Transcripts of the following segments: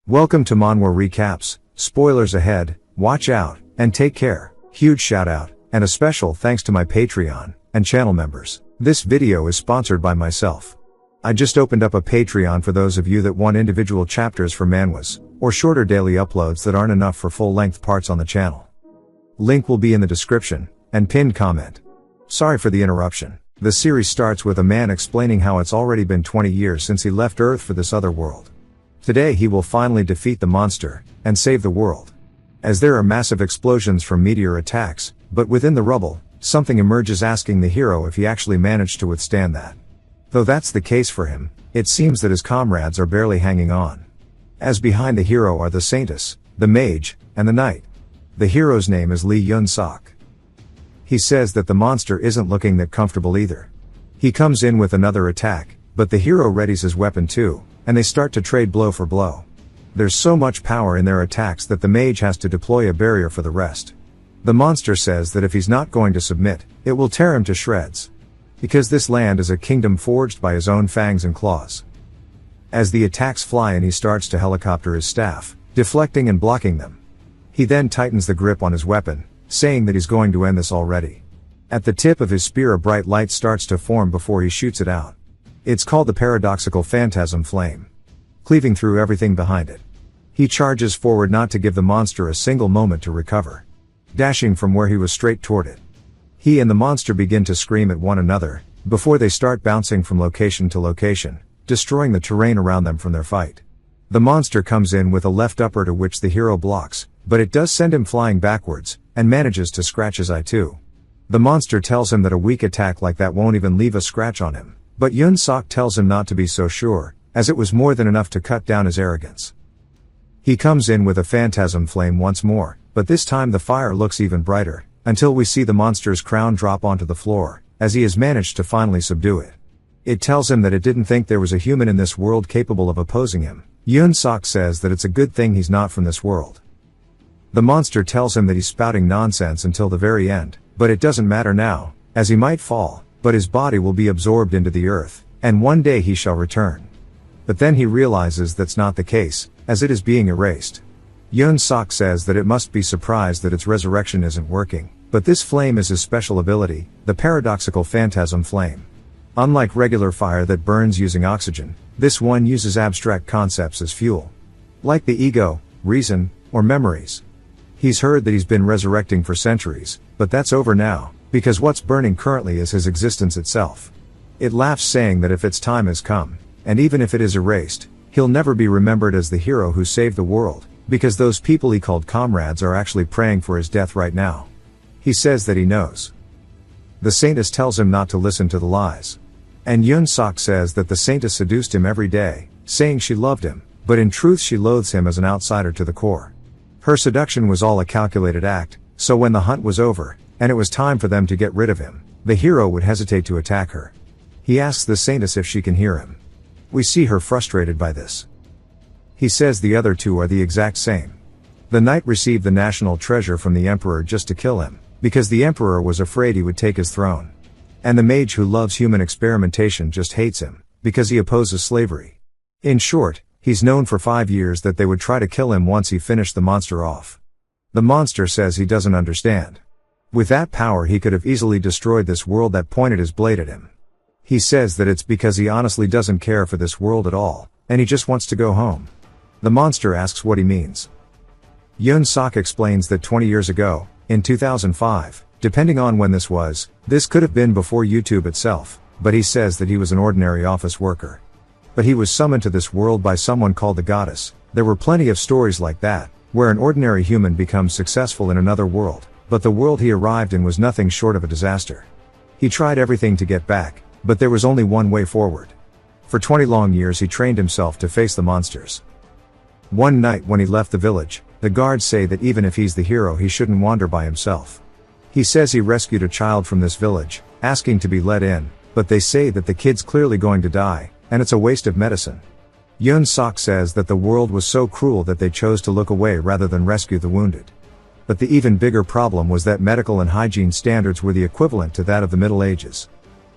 Welcome to Manhwa Recaps, spoilers ahead, watch out, and take care. Huge shout out, and a special thanks to my Patreon and channel members. This video is sponsored by myself. I just opened up a Patreon for those of you that want individual chapters for manhwas, or shorter daily uploads that aren't enough for full-length parts on the channel. Link will be in the description, and pinned comment. Sorry for the interruption. The series starts with a man explaining how it's already been 20 years since he left Earth for this other world. Today he will finally defeat the monster, and save the world. As there are massive explosions from meteor attacks, but within the rubble, something emerges asking the hero if he actually managed to withstand that. Though that's the case for him, it seems that his comrades are barely hanging on. As behind the hero are the Saintess, the Mage, and the Knight. The hero's name is Lee Yun-sok. He says that the monster isn't looking that comfortable either. He comes in with another attack, but the hero readies his weapon too, and they start to trade blow for blow. There's so much power in their attacks that the mage has to deploy a barrier for the rest. The monster says that if he's not going to submit, it will tear him to shreds. Because this land is a kingdom forged by his own fangs and claws. As the attacks fly and he starts to helicopter his staff, deflecting and blocking them. He then tightens the grip on his weapon, saying that he's going to end this already. At the tip of his spear a bright light starts to form before he shoots it out. It's called the paradoxical phantasm flame. Cleaving through everything behind it. He charges forward not to give the monster a single moment to recover. Dashing from where he was straight toward it. He and the monster begin to scream at one another, before they start bouncing from location to location, destroying the terrain around them from their fight. The monster comes in with a left upper to which the hero blocks, but it does send him flying backwards, and manages to scratch his eye too. The monster tells him that a weak attack like that won't even leave a scratch on him, but Yun-sok tells him not to be so sure, as it was more than enough to cut down his arrogance. He comes in with a phantasm flame once more, but this time the fire looks even brighter, until we see the monster's crown drop onto the floor, as he has managed to finally subdue it. It tells him that it didn't think there was a human in this world capable of opposing him. Yun-sok says that it's a good thing he's not from this world. The monster tells him that he's spouting nonsense until the very end, but it doesn't matter now, as he might fall, but his body will be absorbed into the earth, and one day he shall return. But then he realizes that's not the case, as it is being erased. Yun-sok says that it must be surprised that its resurrection isn't working, but this flame is his special ability, the paradoxical phantasm flame. Unlike regular fire that burns using oxygen, this one uses abstract concepts as fuel. Like the ego, reason, or memories. He's heard that he's been resurrecting for centuries, but that's over now, because what's burning currently is his existence itself. It laughs saying that if its time has come, and even if it is erased, he'll never be remembered as the hero who saved the world, because those people he called comrades are actually praying for his death right now. He says that he knows. The Saintess tells him not to listen to the lies. And Yun-sok says that the Saintess seduced him every day, saying she loved him, but in truth she loathes him as an outsider to the core. Her seduction was all a calculated act, so when the hunt was over, and it was time for them to get rid of him, the hero would hesitate to attack her. He asks the Saintess if she can hear him. We see her frustrated by this. He says the other two are the exact same. The Knight received the national treasure from the Emperor just to kill him, because the Emperor was afraid he would take his throne. And the Mage who loves human experimentation just hates him, because he opposes slavery. In short, he's known for 5 years that they would try to kill him once he finished the monster off. The monster says he doesn't understand. With that power he could have easily destroyed this world that pointed his blade at him. He says that it's because he honestly doesn't care for this world at all, and he just wants to go home. The monster asks what he means. Yun-sok explains that 20 years ago, in 2005, depending on when this was, this could have been before YouTube itself, but he says that he was an ordinary office worker. But he was summoned to this world by someone called the Goddess. There were plenty of stories like that, where an ordinary human becomes successful in another world, but the world he arrived in was nothing short of a disaster. He tried everything to get back, but there was only one way forward. For 20 long years he trained himself to face the monsters. One night when he left the village, the guards say that even if he's the hero he shouldn't wander by himself. He says he rescued a child from this village, asking to be let in, but they say that the kid's clearly going to die, and it's a waste of medicine. Yun-sok says that the world was so cruel that they chose to look away rather than rescue the wounded. But the even bigger problem was that medical and hygiene standards were the equivalent to that of the Middle Ages.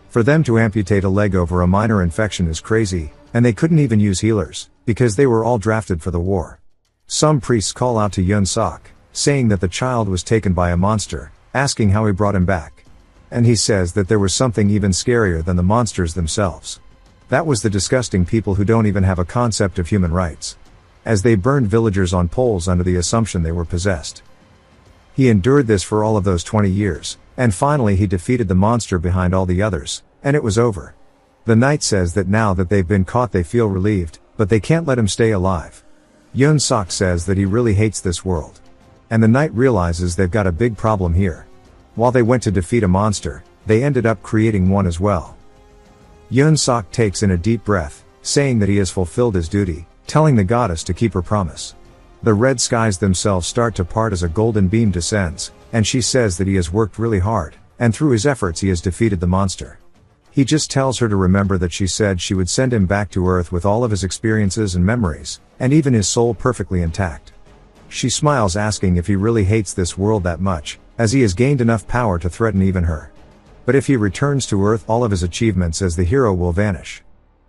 For them to amputate a leg over a minor infection is crazy, and they couldn't even use healers, because they were all drafted for the war. Some priests call out to Yun Sok, saying that the child was taken by a monster, asking how he brought him back. And he says that there was something even scarier than the monsters themselves. That was the disgusting people who don't even have a concept of human rights. As they burned villagers on poles under the assumption they were possessed. He endured this for all of those 20 years, and finally he defeated the monster behind all the others, and it was over. The knight says that now that they've been caught they feel relieved, but they can't let him stay alive. Yun Sok says that he really hates this world. And the knight realizes they've got a big problem here. While they went to defeat a monster, they ended up creating one as well. Yun Sok takes in a deep breath, saying that he has fulfilled his duty, telling the goddess to keep her promise. The red skies themselves start to part as a golden beam descends, and she says that he has worked really hard, and through his efforts he has defeated the monster. He just tells her to remember that she said she would send him back to Earth with all of his experiences and memories, and even his soul perfectly intact. She smiles, asking if he really hates this world that much, as he has gained enough power to threaten even her. But if he returns to Earth, all of his achievements as the hero will vanish.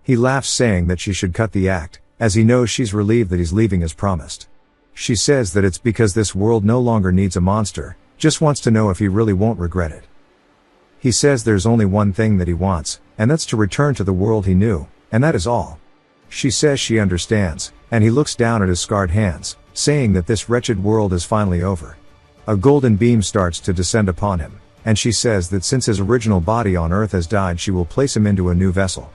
He laughs, saying that she should cut the act, as he knows she's relieved that he's leaving as promised. She says that it's because this world no longer needs a monster, just wants to know if he really won't regret it. He says there's only one thing that he wants, and that's to return to the world he knew, and that is all. She says she understands, and he looks down at his scarred hands, saying that this wretched world is finally over. A golden beam starts to descend upon him, and she says that since his original body on Earth has died, she will place him into a new vessel.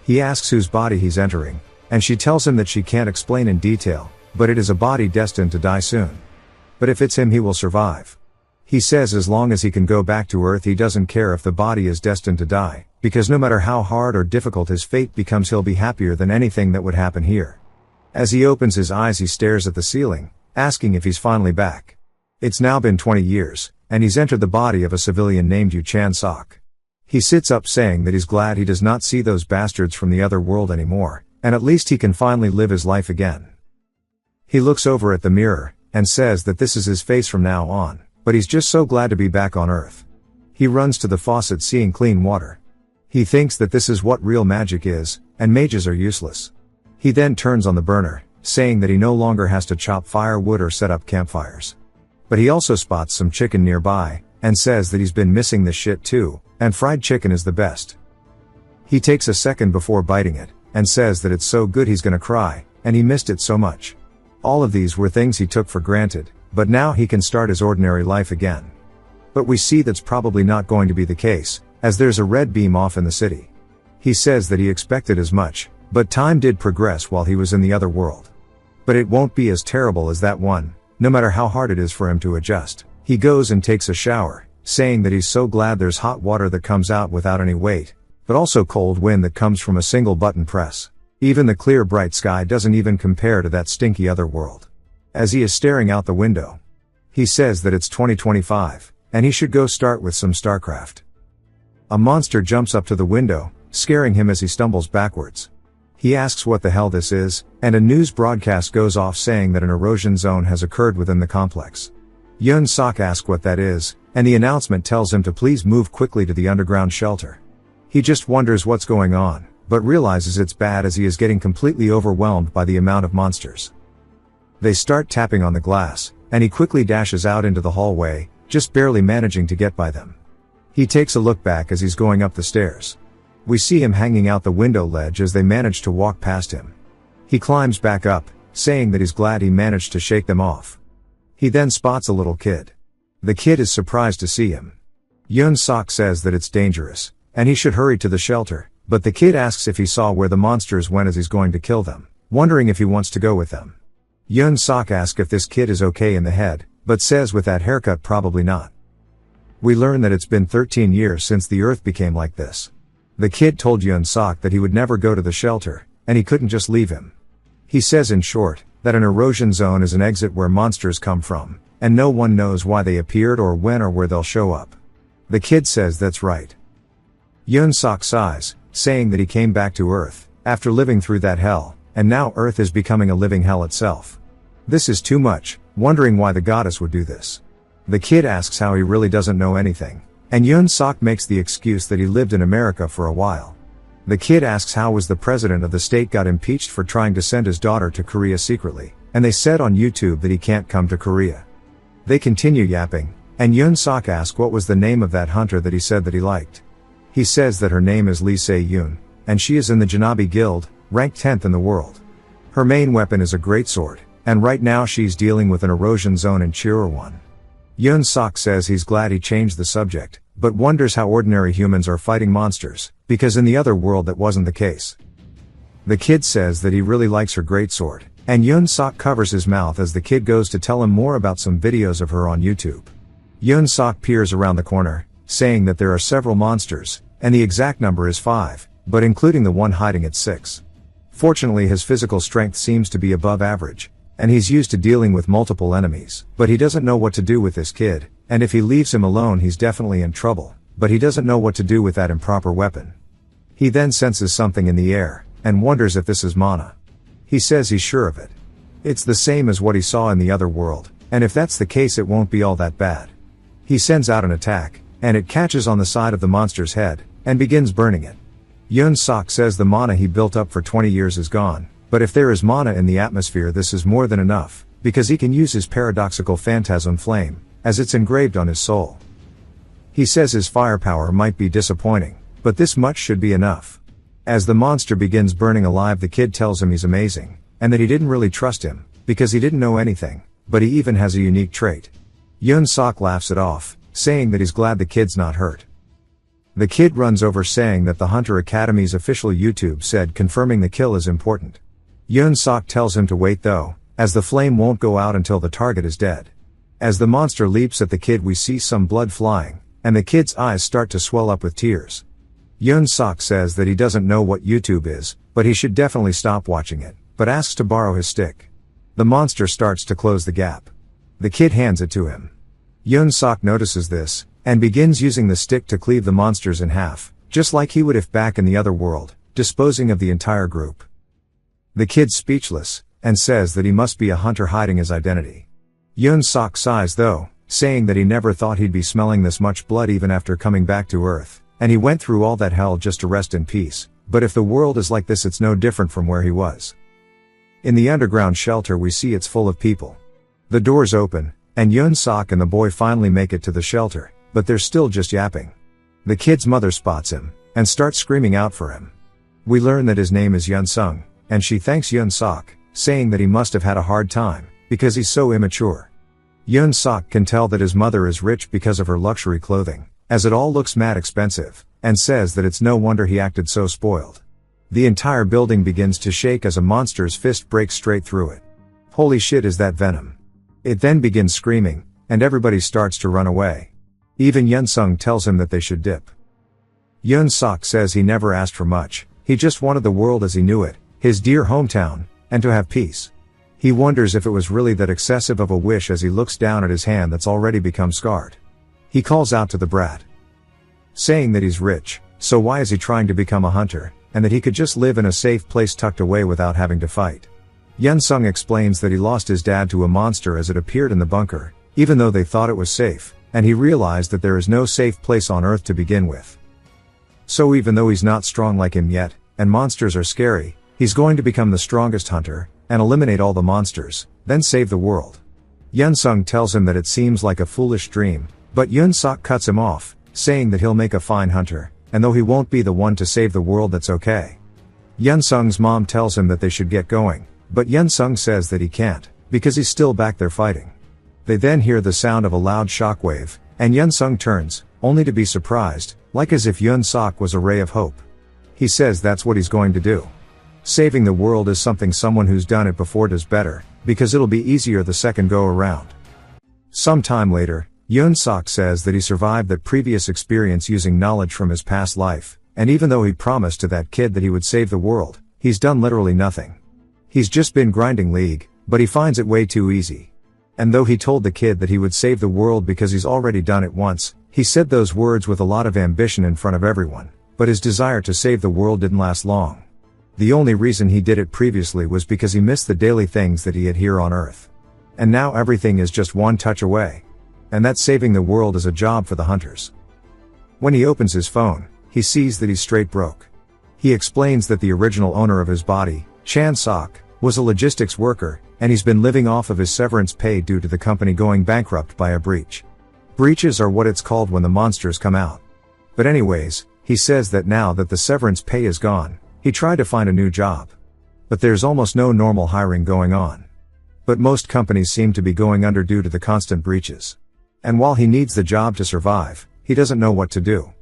He asks whose body he's entering, and she tells him that she can't explain in detail, but it is a body destined to die soon. But if it's him, he will survive. He says as long as he can go back to Earth, he doesn't care if the body is destined to die, because no matter how hard or difficult his fate becomes, he'll be happier than anything that would happen here. As he opens his eyes, he stares at the ceiling, asking if he's finally back. It's now been 20 years, and he's entered the body of a civilian named Yun Sok. He sits up, saying that he's glad he does not see those bastards from the other world anymore, and at least he can finally live his life again. He looks over at the mirror, and says that this is his face from now on. But he's just so glad to be back on Earth. He runs to the faucet, seeing clean water. He thinks that this is what real magic is, and mages are useless. He then turns on the burner, saying that he no longer has to chop firewood or set up campfires. But he also spots some chicken nearby, and says that he's been missing this shit too, and fried chicken is the best. He takes a second before biting it, and says that it's so good he's gonna cry, and he missed it so much. All of these were things he took for granted, but now he can start his ordinary life again. But we see that's probably not going to be the case, as there's a red beam off in the city. He says that he expected as much, but time did progress while he was in the other world. But it won't be as terrible as that one, no matter how hard it is for him to adjust. He goes and takes a shower, saying that he's so glad there's hot water that comes out without any weight, but also cold wind that comes from a single button press. Even the clear bright sky doesn't even compare to that stinky other world. As he is staring out the window, he says that it's 2025, and he should go start with some StarCraft. A monster jumps up to the window, scaring him as he stumbles backwards. He asks what the hell this is, and a news broadcast goes off saying that an erosion zone has occurred within the complex. Yun Sok asks what that is, and the announcement tells him to please move quickly to the underground shelter. He just wonders what's going on, but realizes it's bad as he is getting completely overwhelmed by the amount of monsters. They start tapping on the glass, and he quickly dashes out into the hallway, just barely managing to get by them. He takes a look back as he's going up the stairs. We see him hanging out the window ledge as they manage to walk past him. He climbs back up, saying that he's glad he managed to shake them off. He then spots a little kid. The kid is surprised to see him. Yun Sok says that it's dangerous, and he should hurry to the shelter, but the kid asks if he saw where the monsters went as he's going to kill them, wondering if he wants to go with them. Yun Sok asks if this kid is okay in the head, but says with that haircut probably not. We learn that it's been 13 years since the Earth became like this. The kid told Yun Sok that he would never go to the shelter, and he couldn't just leave him. He says in short, that an erosion zone is an exit where monsters come from, and no one knows why they appeared or when or where they'll show up. The kid says that's right. Yun Sok sighs, saying that he came back to Earth, after living through that hell, and now Earth is becoming a living hell itself. This is too much, wondering why the goddess would do this. The kid asks how he really doesn't know anything, and Yoon Sok makes the excuse that he lived in America for a while. The kid asks how was the president of the state got impeached for trying to send his daughter to Korea secretly, and they said on YouTube that he can't come to Korea. They continue yapping, and Yoon Sok asks what was the name of that hunter that he said that he liked. He says that her name is Lee Se-yoon, and she is in the Janabi Guild, ranked 10th in the world. Her main weapon is a greatsword, and right now she's dealing with an erosion zone in Chirowon. Yoon Sok says he's glad he changed the subject, but wonders how ordinary humans are fighting monsters, because in the other world that wasn't the case. The kid says that he really likes her greatsword, and Yoon Sok covers his mouth as the kid goes to tell him more about some videos of her on YouTube. Yoon Sok peers around the corner, saying that there are several monsters, and the exact number is 5, but including the one hiding at 6. Fortunately his physical strength seems to be above average, and he's used to dealing with multiple enemies, but he doesn't know what to do with this kid, and if he leaves him alone he's definitely in trouble, but he doesn't know what to do with that improper weapon. He then senses something in the air, and wonders if this is mana. He says he's sure of it. It's the same as what he saw in the other world, and if that's the case it won't be all that bad. He sends out an attack, and it catches on the side of the monster's head, and begins burning it. Yoon Sok says the mana he built up for 20 years is gone, but if there is mana in the atmosphere this is more than enough, because he can use his paradoxical phantasm flame, as it's engraved on his soul. He says his firepower might be disappointing, but this much should be enough. As the monster begins burning alive the kid tells him he's amazing, and that he didn't really trust him, because he didn't know anything, but he even has a unique trait. Yoon Sok laughs it off, saying that he's glad the kid's not hurt. The kid runs over saying that the Hunter Academy's official YouTube said confirming the kill is important. Yoon Sok tells him to wait though, as the flame won't go out until the target is dead. As the monster leaps at the kid we see some blood flying, and the kid's eyes start to swell up with tears. Yoon Sok says that he doesn't know what YouTube is, but he should definitely stop watching it, but asks to borrow his stick. The monster starts to close the gap. The kid hands it to him. Yoon Sok notices this, and begins using the stick to cleave the monsters in half, just like he would if back in the other world, disposing of the entire group. The kid's speechless, and says that he must be a hunter hiding his identity. Yoon Sok sighs though, saying that he never thought he'd be smelling this much blood even after coming back to Earth, and he went through all that hell just to rest in peace, but if the world is like this it's no different from where he was. In the underground shelter we see it's full of people. The doors open, and Yoon Sok and the boy finally make it to the shelter, but they're still just yapping. The kid's mother spots him, and starts screaming out for him. We learn that his name is Yoon Sung, and she thanks Yoon Sok, saying that he must have had a hard time, because he's so immature. Yoon Sok can tell that his mother is rich because of her luxury clothing, as it all looks mad expensive, and says that it's no wonder he acted so spoiled. The entire building begins to shake as a monster's fist breaks straight through it. Holy shit, is that venom? It then begins screaming, and everybody starts to run away. Even Yoon Sung tells him that they should dip. Yoon Sok says he never asked for much, he just wanted the world as he knew it, his dear hometown, and to have peace. He wonders if it was really that excessive of a wish as he looks down at his hand that's already become scarred. He calls out to the brat, saying that he's rich, so why is he trying to become a hunter, and that he could just live in a safe place tucked away without having to fight. Yoon Sung explains that he lost his dad to a monster as it appeared in the bunker, even though they thought it was safe, and he realized that there is no safe place on Earth to begin with. So even though he's not strong like him yet, and monsters are scary, he's going to become the strongest hunter, and eliminate all the monsters, then save the world. Yoon Sung tells him that it seems like a foolish dream, but Yoon Sok cuts him off, saying that he'll make a fine hunter, and though he won't be the one to save the world that's okay. Yoon Sung's mom tells him that they should get going, but Yoon Sung says that he can't, because he's still back there fighting. They then hear the sound of a loud shockwave, and Yoon Sung turns, only to be surprised, like as if Yoon Sok was a ray of hope. He says that's what he's going to do. Saving the world is something someone who's done it before does better, because it'll be easier the second go around. Some time later, Yoon Sok says that he survived that previous experience using knowledge from his past life, and even though he promised to that kid that he would save the world, he's done literally nothing. He's just been grinding League, but he finds it way too easy. And though he told the kid that he would save the world because he's already done it once, he said those words with a lot of ambition in front of everyone, but his desire to save the world didn't last long. The only reason he did it previously was because he missed the daily things that he had here on Earth. And now everything is just one touch away. And that saving the world is a job for the hunters. When he opens his phone, he sees that he's straight broke. He explains that the original owner of his body, Chan Sok, was a logistics worker, and he's been living off of his severance pay due to the company going bankrupt by a breach. Breaches are what it's called when the monsters come out. But anyways, he says that now that the severance pay is gone, he tried to find a new job. But there's almost no normal hiring going on. But most companies seem to be going under due to the constant breaches. And while he needs the job to survive, he doesn't know what to do.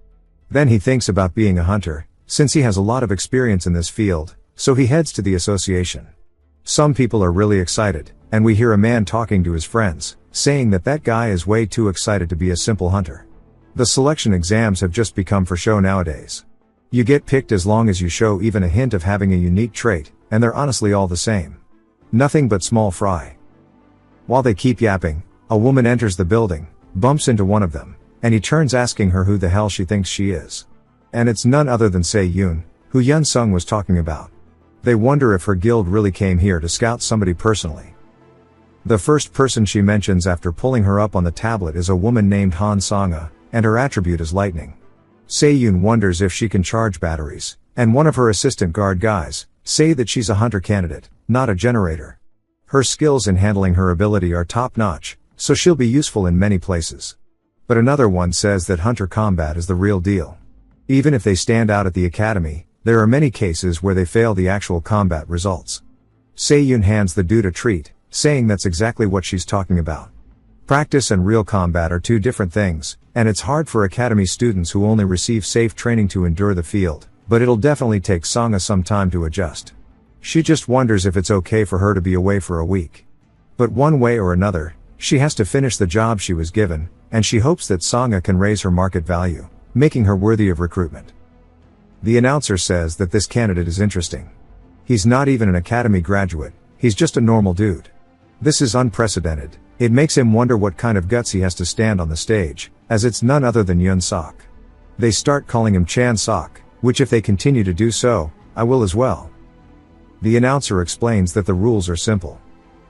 Then he thinks about being a hunter, since he has a lot of experience in this field, so he heads to the association. Some people are really excited, and we hear a man talking to his friends, saying that that guy is way too excited to be a simple hunter. The selection exams have just become for show nowadays. You get picked as long as you show even a hint of having a unique trait, and they're honestly all the same. Nothing but small fry. While they keep yapping, a woman enters the building, bumps into one of them, and he turns asking her who the hell she thinks she is. And it's none other than Se-yoon, who Yun Sung was talking about. They wonder if her guild really came here to scout somebody personally. The first person she mentions after pulling her up on the tablet is a woman named Han Sanga, and her attribute is lightning. Se-yoon wonders if she can charge batteries, and one of her assistant guard guys say that she's a hunter candidate, not a generator. Her skills in handling her ability are top-notch, so she'll be useful in many places. But another one says that hunter combat is the real deal. Even if they stand out at the academy, there are many cases where they fail the actual combat results. Se-yoon hands the dude a treat, saying that's exactly what she's talking about. Practice and real combat are two different things, and it's hard for academy students who only receive safe training to endure the field, but it'll definitely take Sanga some time to adjust. She just wonders if it's okay for her to be away for a week. But one way or another, she has to finish the job she was given, and she hopes that Sanga can raise her market value, making her worthy of recruitment. The announcer says that this candidate is interesting. He's not even an academy graduate, he's just a normal dude. This is unprecedented. It makes him wonder what kind of guts he has to stand on the stage, as it's none other than Yun Sok. They start calling him Chan Sok, which if they continue to do so, I will as well. The announcer explains that the rules are simple.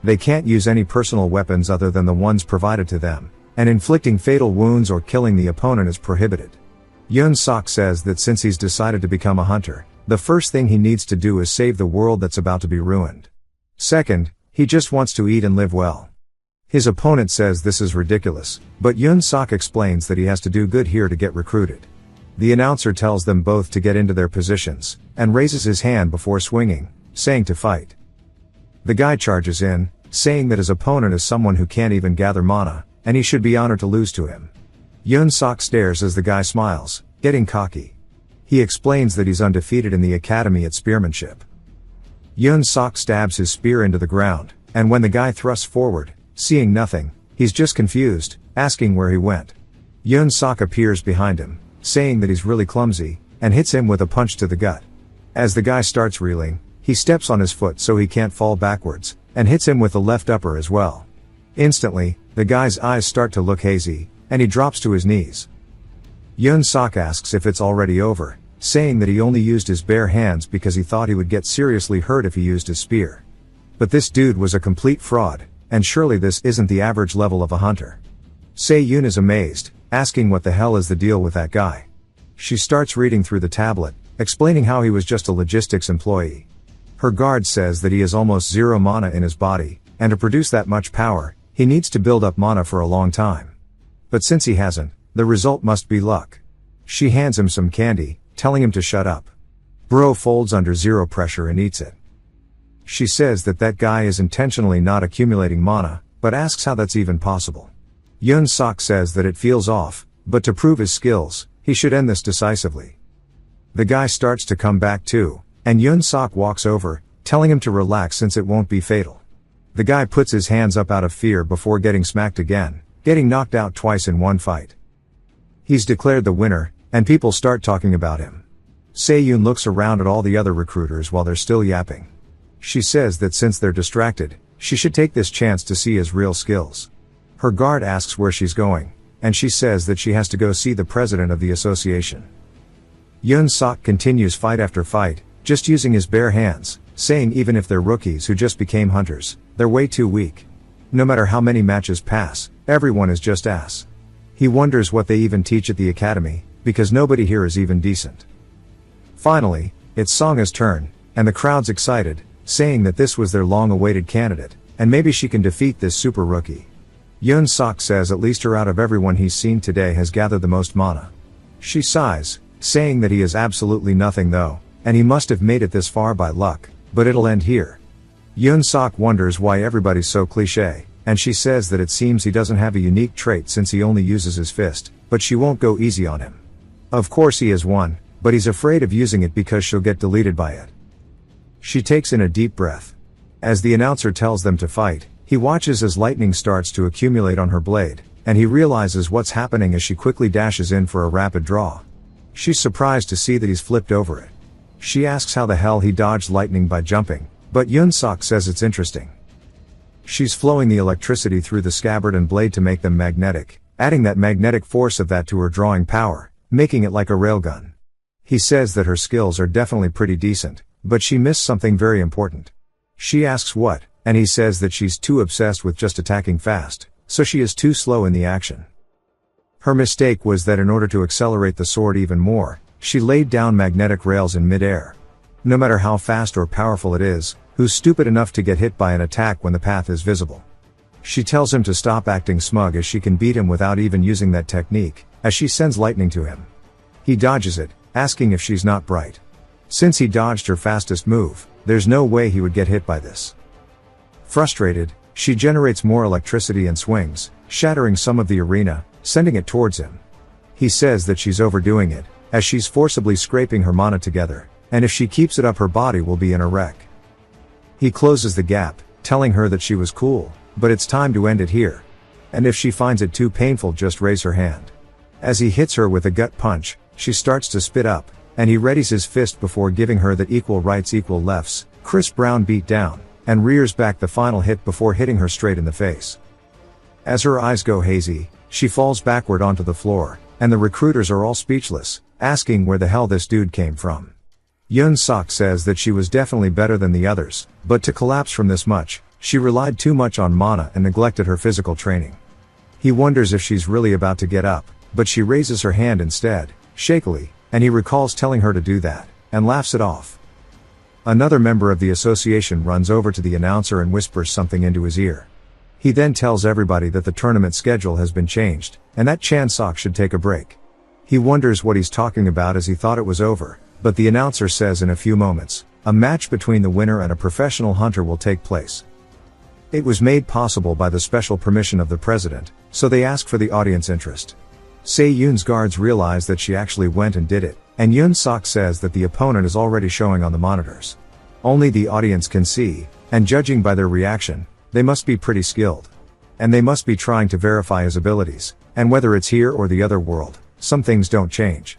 They can't use any personal weapons other than the ones provided to them, and inflicting fatal wounds or killing the opponent is prohibited. Yun Sok says that since he's decided to become a hunter, the first thing he needs to do is save the world that's about to be ruined. Second, he just wants to eat and live well. His opponent says this is ridiculous, but Yun Sok explains that he has to do good here to get recruited. The announcer tells them both to get into their positions, and raises his hand before swinging, saying to fight. The guy charges in, saying that his opponent is someone who can't even gather mana, and he should be honored to lose to him. Yun Sok stares as the guy smiles, getting cocky. He explains that he's undefeated in the academy at spearmanship. Yun Sok stabs his spear into the ground, and when the guy thrusts forward, seeing nothing, he's just confused, asking where he went. Yun Sok appears behind him, saying that he's really clumsy, and hits him with a punch to the gut. As the guy starts reeling, he steps on his foot so he can't fall backwards, and hits him with the left upper as well. Instantly, the guy's eyes start to look hazy, and he drops to his knees. Yun Sok asks if it's already over, saying that he only used his bare hands because he thought he would get seriously hurt if he used his spear. But this dude was a complete fraud, and surely this isn't the average level of a hunter. Se-yoon is amazed, asking what the hell is the deal with that guy. She starts reading through the tablet, explaining how he was just a logistics employee. Her guard says that he has almost zero mana in his body, and to produce that much power, he needs to build up mana for a long time. But since he hasn't, the result must be luck. She hands him some candy, telling him to shut up. Bro folds under zero pressure and eats it. She says that that guy is intentionally not accumulating mana, but asks how that's even possible. Yun Sok says that it feels off, but to prove his skills, he should end this decisively. The guy starts to come back too, and Yun Sok walks over, telling him to relax since it won't be fatal. The guy puts his hands up out of fear before getting smacked again, getting knocked out twice in one fight. He's declared the winner, and people start talking about him. Se-yoon looks around at all the other recruiters while they're still yapping. She says that since they're distracted, she should take this chance to see his real skills. Her guard asks where she's going, and she says that she has to go see the president of the association. Yun Sok continues fight after fight, just using his bare hands, saying even if they're rookies who just became hunters, they're way too weak. No matter how many matches pass, everyone is just ass. He wonders what they even teach at the academy, because nobody here is even decent. Finally, it's Songa's turn, and the crowd's excited, saying that this was their long-awaited candidate, and maybe she can defeat this super rookie. Yoon Sok says at least her out of everyone he's seen today has gathered the most mana. She sighs, saying that he is absolutely nothing though, and he must have made it this far by luck, but it'll end here. Yoon Sok wonders why everybody's so cliché, and she says that it seems he doesn't have a unique trait since he only uses his fist, but she won't go easy on him. Of course he has one, but he's afraid of using it because she'll get deleted by it. She takes in a deep breath. As the announcer tells them to fight, he watches as lightning starts to accumulate on her blade, and he realizes what's happening as she quickly dashes in for a rapid draw. She's surprised to see that he's flipped over it. She asks how the hell he dodged lightning by jumping, but Yoon Sok says it's interesting. She's flowing the electricity through the scabbard and blade to make them magnetic, adding that magnetic force of that to her drawing power, making it like a railgun. He says that her skills are definitely pretty decent, but she missed something very important. She asks what, and he says that she's too obsessed with just attacking fast, so she is too slow in the action. Her mistake was that in order to accelerate the sword even more, she laid down magnetic rails in mid-air. No matter how fast or powerful it is, who's stupid enough to get hit by an attack when the path is visible? She tells him to stop acting smug as she can beat him without even using that technique, as she sends lightning to him. He dodges it, asking if she's not bright. Since he dodged her fastest move, there's no way he would get hit by this. Frustrated, she generates more electricity and swings, shattering some of the arena, sending it towards him. He says that she's overdoing it, as she's forcibly scraping her mana together, and if she keeps it up her body will be in a wreck. He closes the gap, telling her that she was cool, but it's time to end it here. And if she finds it too painful, just raise her hand. As he hits her with a gut punch, she starts to spit up, and he readies his fist before giving her that equal rights equal lefts, Chris Brown beat down, and rears back the final hit before hitting her straight in the face. As her eyes go hazy, she falls backward onto the floor, and the recruiters are all speechless, asking where the hell this dude came from. Yoon Sok says that she was definitely better than the others, but to collapse from this much, she relied too much on mana and neglected her physical training. He wonders if she's really about to get up, but she raises her hand instead, shakily, and he recalls telling her to do that, and laughs it off. Another member of the association runs over to the announcer and whispers something into his ear. He then tells everybody that the tournament schedule has been changed, and that Chan Sok should take a break. He wonders what he's talking about as he thought it was over, but the announcer says in a few moments, a match between the winner and a professional hunter will take place. It was made possible by the special permission of the president, so they ask for the audience interest. Se-yoon's guards realize that she actually went and did it, and Yoon Sok says that the opponent is already showing on the monitors. Only the audience can see, and judging by their reaction, they must be pretty skilled. And they must be trying to verify his abilities, and whether it's here or the other world, some things don't change.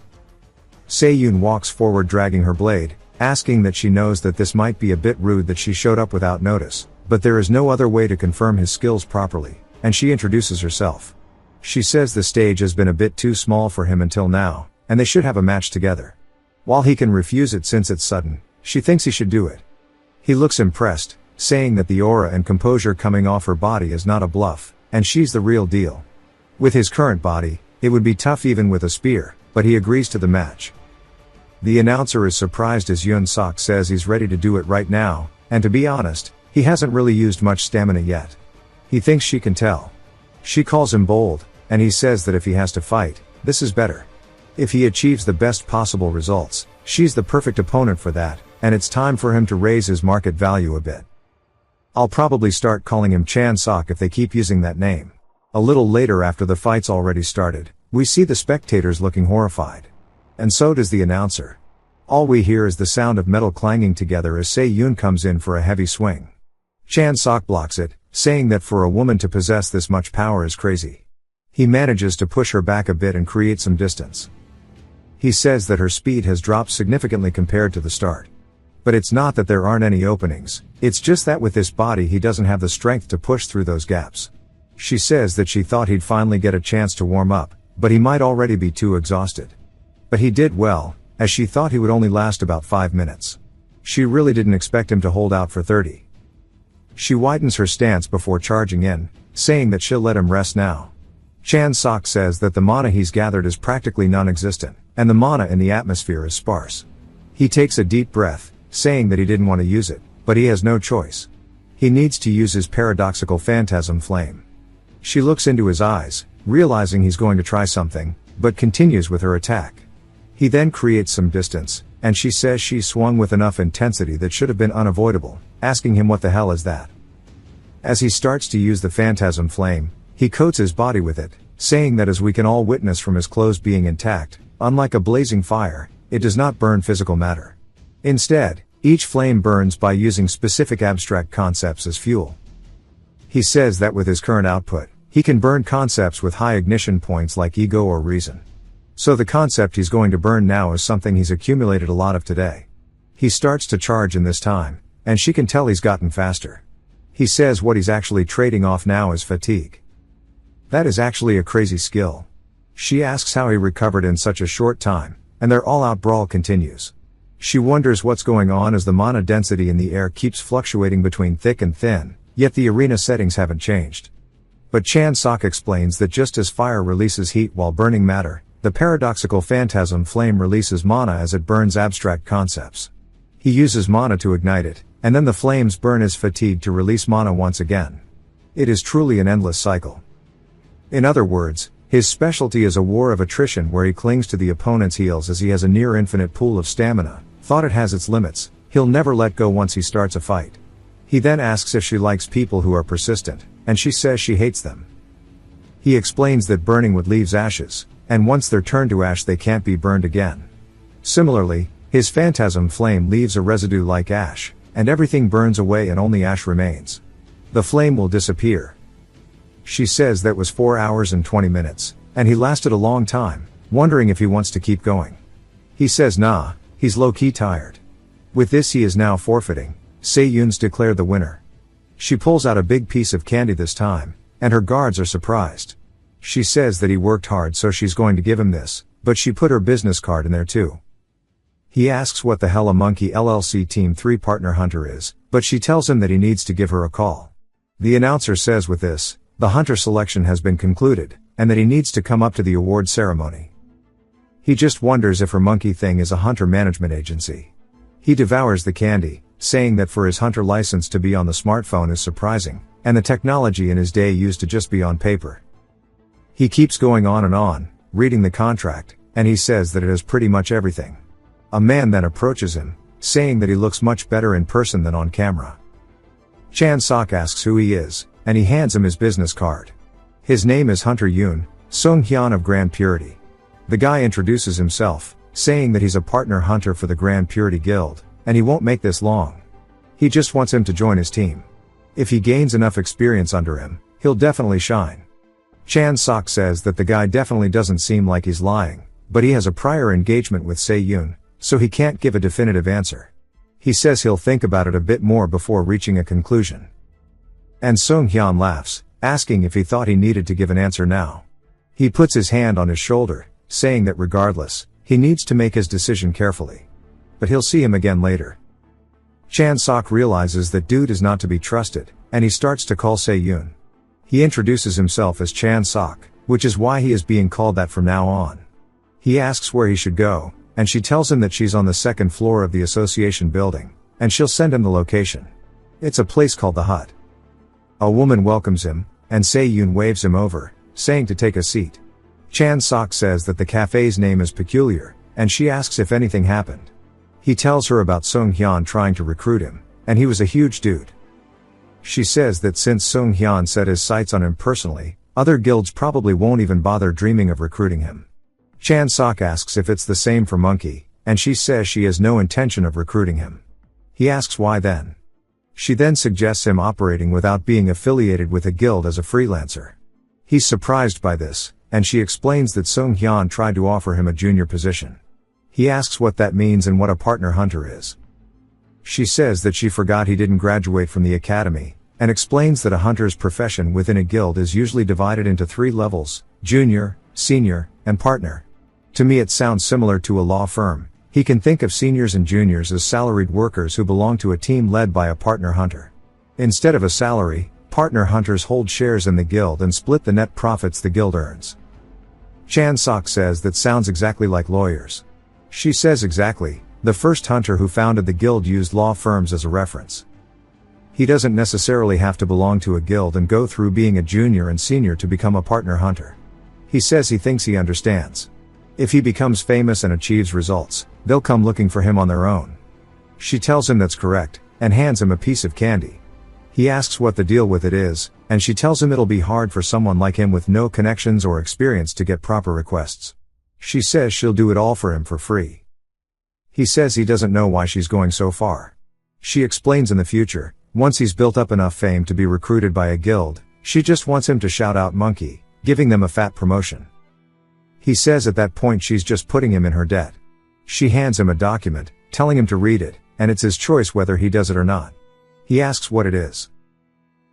Se-yoon walks forward dragging her blade, asking that she knows that this might be a bit rude that she showed up without notice, but there is no other way to confirm his skills properly, and she introduces herself. She says the stage has been a bit too small for him until now, and they should have a match together. While he can refuse it since it's sudden, she thinks he should do it. He looks impressed, saying that the aura and composure coming off her body is not a bluff, and she's the real deal. With his current body, it would be tough even with a spear, but he agrees to the match. The announcer is surprised as Yoon Sok says he's ready to do it right now, and to be honest, he hasn't really used much stamina yet. He thinks she can tell. She calls him bold, and he says that if he has to fight, this is better. If he achieves the best possible results, she's the perfect opponent for that, and it's time for him to raise his market value a bit. I'll probably start calling him Chan Sok if they keep using that name. A little later after the fight's already started, we see the spectators looking horrified. And so does the announcer. All we hear is the sound of metal clanging together as Se-yoon comes in for a heavy swing. Chan Sok blocks it, saying that for a woman to possess this much power is crazy. He manages to push her back a bit and create some distance. He says that her speed has dropped significantly compared to the start. But it's not that there aren't any openings, it's just that with this body he doesn't have the strength to push through those gaps. She says that she thought he'd finally get a chance to warm up, but he might already be too exhausted. But he did well, as she thought he would only last about 5 minutes. She really didn't expect him to hold out for 30. She widens her stance before charging in, saying that she'll let him rest now. Chan Sok says that the mana he's gathered is practically non-existent, and the mana in the atmosphere is sparse. He takes a deep breath, saying that he didn't want to use it, but he has no choice. He needs to use his paradoxical phantasm flame. She looks into his eyes, realizing he's going to try something, but continues with her attack. He then creates some distance, and she says she swung with enough intensity that should have been unavoidable, asking him what the hell is that. As he starts to use the phantasm flame, he coats his body with it, saying that as we can all witness from his clothes being intact, unlike a blazing fire, it does not burn physical matter. Instead, each flame burns by using specific abstract concepts as fuel. He says that with his current output, he can burn concepts with high ignition points like ego or reason. So the concept he's going to burn now is something he's accumulated a lot of today. He starts to charge in this time, and she can tell he's gotten faster. He says what he's actually trading off now is fatigue. That is actually a crazy skill. She asks how he recovered in such a short time, and their all-out brawl continues. She wonders what's going on as the mana density in the air keeps fluctuating between thick and thin, yet the arena settings haven't changed. But Chan Sok explains that just as fire releases heat while burning matter, the paradoxical phantasm flame releases mana as it burns abstract concepts. He uses mana to ignite it, and then the flames burn his fatigue to release mana once again. It is truly an endless cycle. In other words, his specialty is a war of attrition where he clings to the opponent's heels as he has a near infinite pool of stamina. Thought it has its limits, he'll never let go once he starts a fight. He then asks if she likes people who are persistent, and she says she hates them. He explains that burning wood leaves ashes, and once they're turned to ash they can't be burned again. Similarly, his phantasm flame leaves a residue like ash, and everything burns away and only ash remains. The flame will disappear. She says that was 4 hours and 20 minutes, and he lasted a long time, wondering if he wants to keep going. He says nah, he's low-key tired. With this he is now forfeiting. Se-yoon's declared the winner. She pulls out a big piece of candy this time, and her guards are surprised. She says that he worked hard so she's going to give him this, but she put her business card in there too. He asks what the hell a Monkey LLC Team 3 partner hunter is, but she tells him that he needs to give her a call. The announcer says with this, the hunter selection has been concluded, and that he needs to come up to the award ceremony. He just wonders if her monkey thing is a hunter management agency. He devours the candy, saying that for his hunter license to be on the smartphone is surprising, and the technology in his day used to just be on paper. He keeps going on, reading the contract, and he says that it has pretty much everything. A man then approaches him, saying that he looks much better in person than on camera. Chan Sok asks who he is, and he hands him his business card. His name is Hunter Yoon, Sung Hyun of Grand Purity. The guy introduces himself, saying that he's a partner hunter for the Grand Purity Guild, and he won't make this long. He just wants him to join his team. If he gains enough experience under him, he'll definitely shine. Chan Sok says that the guy definitely doesn't seem like he's lying, but he has a prior engagement with Se-yoon, so he can't give a definitive answer. He says he'll think about it a bit more before reaching a conclusion. And Sung Hyun laughs, asking if he thought he needed to give an answer now. He puts his hand on his shoulder, saying that regardless, he needs to make his decision carefully. But he'll see him again later. Chan Sok realizes that dude is not to be trusted, and he starts to call Se-yoon. He introduces himself as Chan Sok, which is why he is being called that from now on. He asks where he should go, and she tells him that she's on the second floor of the association building, and she'll send him the location. It's a place called the Hut. A woman welcomes him, and Se-yoon waves him over, saying to take a seat. Chan Sok says that the cafe's name is peculiar, and she asks if anything happened. He tells her about Sung Hyun trying to recruit him, and he was a huge dude. She says that since Sung Hyun set his sights on him personally, other guilds probably won't even bother dreaming of recruiting him. Chan Sok asks if it's the same for Monkey, and she says she has no intention of recruiting him. He asks why then. She then suggests him operating without being affiliated with a guild as a freelancer. He's surprised by this, and she explains that Sung Hyun tried to offer him a junior position. He asks what that means and what a partner hunter is. She says that she forgot he didn't graduate from the academy, and explains that a hunter's profession within a guild is usually divided into 3 levels: junior, senior, and partner. To me it sounds similar to a law firm. He can think of seniors and juniors as salaried workers who belong to a team led by a partner hunter. Instead of a salary, partner hunters hold shares in the guild and split the net profits the guild earns. Chan Sok says that sounds exactly like lawyers. She says exactly, the first hunter who founded the guild used law firms as a reference. He doesn't necessarily have to belong to a guild and go through being a junior and senior to become a partner hunter. He says he thinks he understands. If he becomes famous and achieves results, they'll come looking for him on their own. She tells him that's correct, and hands him a piece of candy. He asks what the deal with it is, and she tells him it'll be hard for someone like him with no connections or experience to get proper requests. She says she'll do it all for him for free. He says he doesn't know why she's going so far. She explains in the future, once he's built up enough fame to be recruited by a guild, she just wants him to shout out monkey, giving them a fat promotion. He says at that point she's just putting him in her debt. She hands him a document, telling him to read it, and it's his choice whether he does it or not. He asks what it is.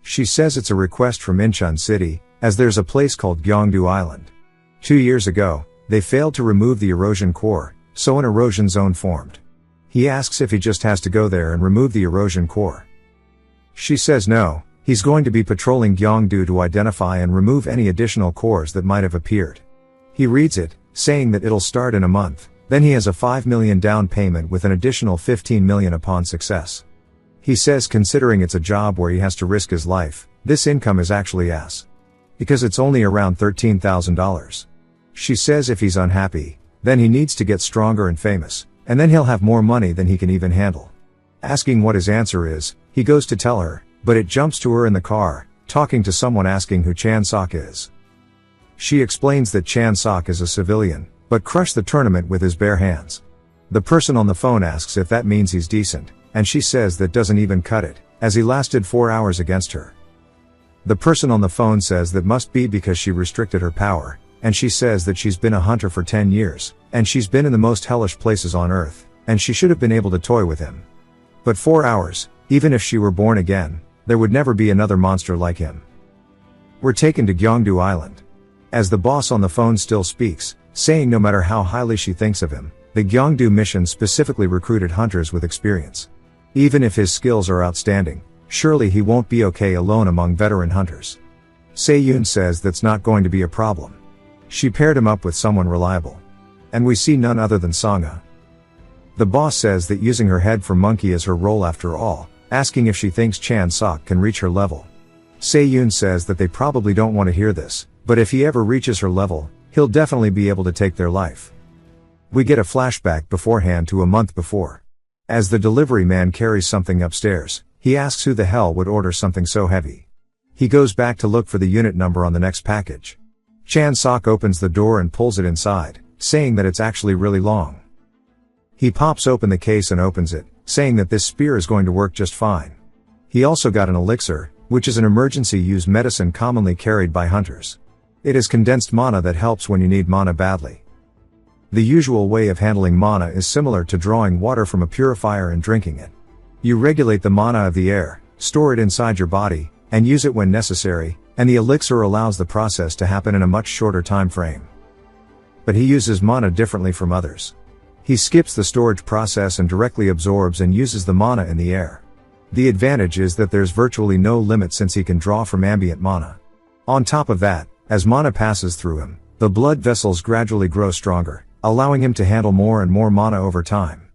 She says it's a request from Incheon City, as there's a place called Gyeongdu Island. 2 years ago, they failed to remove the erosion core, so an erosion zone formed. He asks if he just has to go there and remove the erosion core. She says no, he's going to be patrolling Gyeongdu to identify and remove any additional cores that might have appeared. He reads it, saying that it'll start in a month, then he has a 5 million down payment with an additional 15 million upon success. He says considering it's a job where he has to risk his life, this income is actually ass. Because it's only around $13,000. She says if he's unhappy, then he needs to get stronger and famous, and then he'll have more money than he can even handle. Asking what his answer is, he goes to tell her, but it jumps to her in the car, talking to someone asking who Chan Sok is. She explains that Chan Sok is a civilian, but crushed the tournament with his bare hands. The person on the phone asks if that means he's decent, and she says that doesn't even cut it, as he lasted 4 hours against her. The person on the phone says that must be because she restricted her power, and she says that she's been a hunter for 10 years, and she's been in the most hellish places on earth, and she should have been able to toy with him. But 4 hours, even if she were born again, there would never be another monster like him. We're taken to Gyeongdu Island. As the boss on the phone still speaks, saying no matter how highly she thinks of him, the Gyeongdu mission specifically recruited hunters with experience. Even if his skills are outstanding, surely he won't be okay alone among veteran hunters. Se-yoon says that's not going to be a problem. She paired him up with someone reliable. And we see none other than Sangha. The boss says that using her head for monkey is her role after all, asking if she thinks Chan Sok can reach her level. Se-yoon says that they probably don't want to hear this, but if he ever reaches her level, he'll definitely be able to take their life. We get a flashback beforehand to a month before. As the delivery man carries something upstairs, he asks who the hell would order something so heavy. He goes back to look for the unit number on the next package. Chan Sok opens the door and pulls it inside, saying that it's actually really long. He pops open the case and opens it, saying that this spear is going to work just fine. He also got an elixir, which is an emergency use medicine commonly carried by hunters. It is condensed mana that helps when you need mana badly. The usual way of handling mana is similar to drawing water from a purifier and drinking it. You regulate the mana of the air, store it inside your body, and use it when necessary, and the elixir allows the process to happen in a much shorter time frame. But he uses mana differently from others. He skips the storage process and directly absorbs and uses the mana in the air. The advantage is that there's virtually no limit since he can draw from ambient mana. On top of that, as mana passes through him, the blood vessels gradually grow stronger, allowing him to handle more and more mana over time.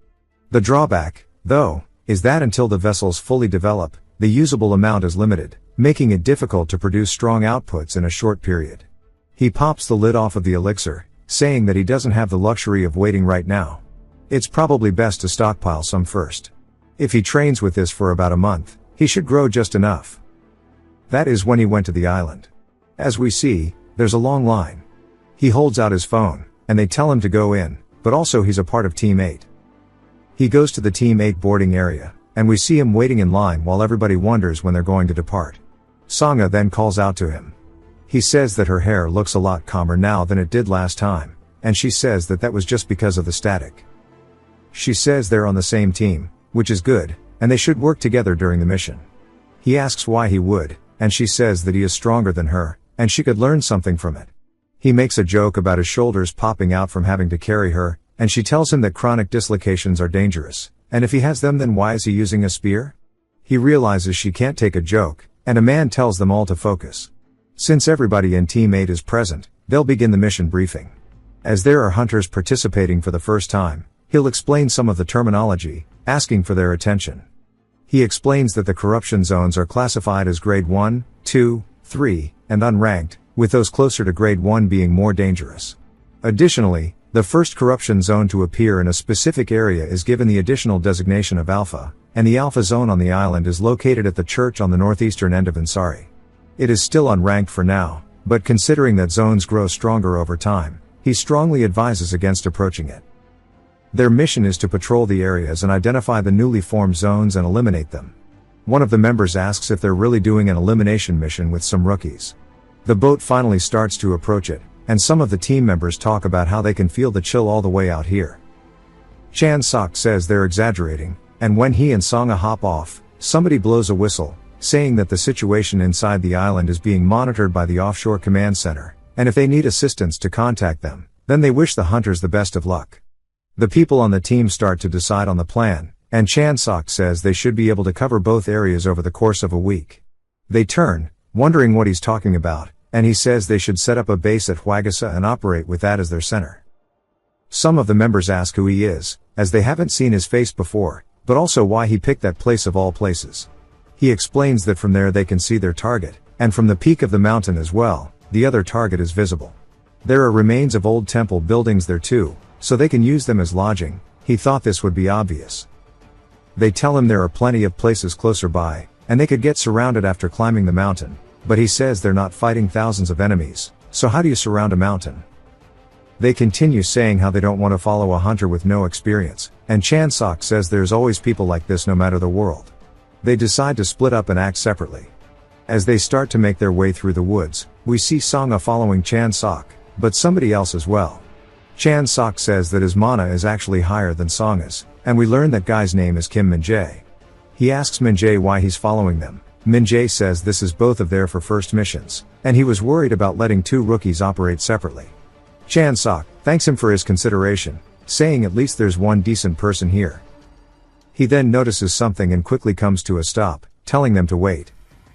The drawback, though, is that until the vessels fully develop, the usable amount is limited, making it difficult to produce strong outputs in a short period. He pops the lid off of the elixir, saying that he doesn't have the luxury of waiting right now. It's probably best to stockpile some first. If he trains with this for about a month, he should grow just enough. That is when he went to the island. As we see, there's a long line. He holds out his phone, and they tell him to go in, but also he's a part of Team 8. He goes to the Team 8 boarding area, and we see him waiting in line while everybody wonders when they're going to depart. Sangha then calls out to him. He says that her hair looks a lot calmer now than it did last time, and she says that that was just because of the static. She says they're on the same team, which is good, and they should work together during the mission. He asks why he would, and she says that he is stronger than her, and she could learn something from it. He makes a joke about his shoulders popping out from having to carry her, and she tells him that chronic dislocations are dangerous, and if he has them then why is he using a spear? He realizes she can't take a joke, and a man tells them all to focus. Since everybody in Team 8 is present, they'll begin the mission briefing. As there are hunters participating for the first time, he'll explain some of the terminology, asking for their attention. He explains that the corruption zones are classified as grade 1, 2, 3, and unranked, with those closer to grade 1 being more dangerous. Additionally, the first corruption zone to appear in a specific area is given the additional designation of Alpha, and the Alpha zone on the island is located at the church on the northeastern end of Ansari. It is still unranked for now, but considering that zones grow stronger over time, he strongly advises against approaching it. Their mission is to patrol the areas and identify the newly formed zones and eliminate them. One of the members asks if they're really doing an elimination mission with some rookies. The boat finally starts to approach it, and some of the team members talk about how they can feel the chill all the way out here. Chan Sok says they're exaggerating, and when he and Songa hop off, somebody blows a whistle, saying that the situation inside the island is being monitored by the offshore command center, and if they need assistance to contact them, then they wish the hunters the best of luck. The people on the team start to decide on the plan, and Chan Sok says they should be able to cover both areas over the course of a week. They turn, wondering what he's talking about, and he says they should set up a base at Huagasa and operate with that as their center. Some of the members ask who he is, as they haven't seen his face before, but also why he picked that place of all places. He explains that from there they can see their target, and from the peak of the mountain as well, the other target is visible. There are remains of old temple buildings there too, so they can use them as lodging. He thought this would be obvious. They tell him there are plenty of places closer by, and they could get surrounded after climbing the mountain, but he says they're not fighting thousands of enemies, so how do you surround a mountain? They continue saying how they don't want to follow a hunter with no experience, and Chan Sok says there's always people like this no matter the world. They decide to split up and act separately. As they start to make their way through the woods, we see Songa following Chan Sok, but somebody else as well. Chan Sok says that his mana is actually higher than Songa's, and we learn that guy's name is Kim Min-jae. He asks Min-jae why he's following them. Min-jae says this is both of their first missions, and he was worried about letting two rookies operate separately. Chan Sok thanks him for his consideration, saying at least there's one decent person here. He then notices something and quickly comes to a stop, telling them to wait.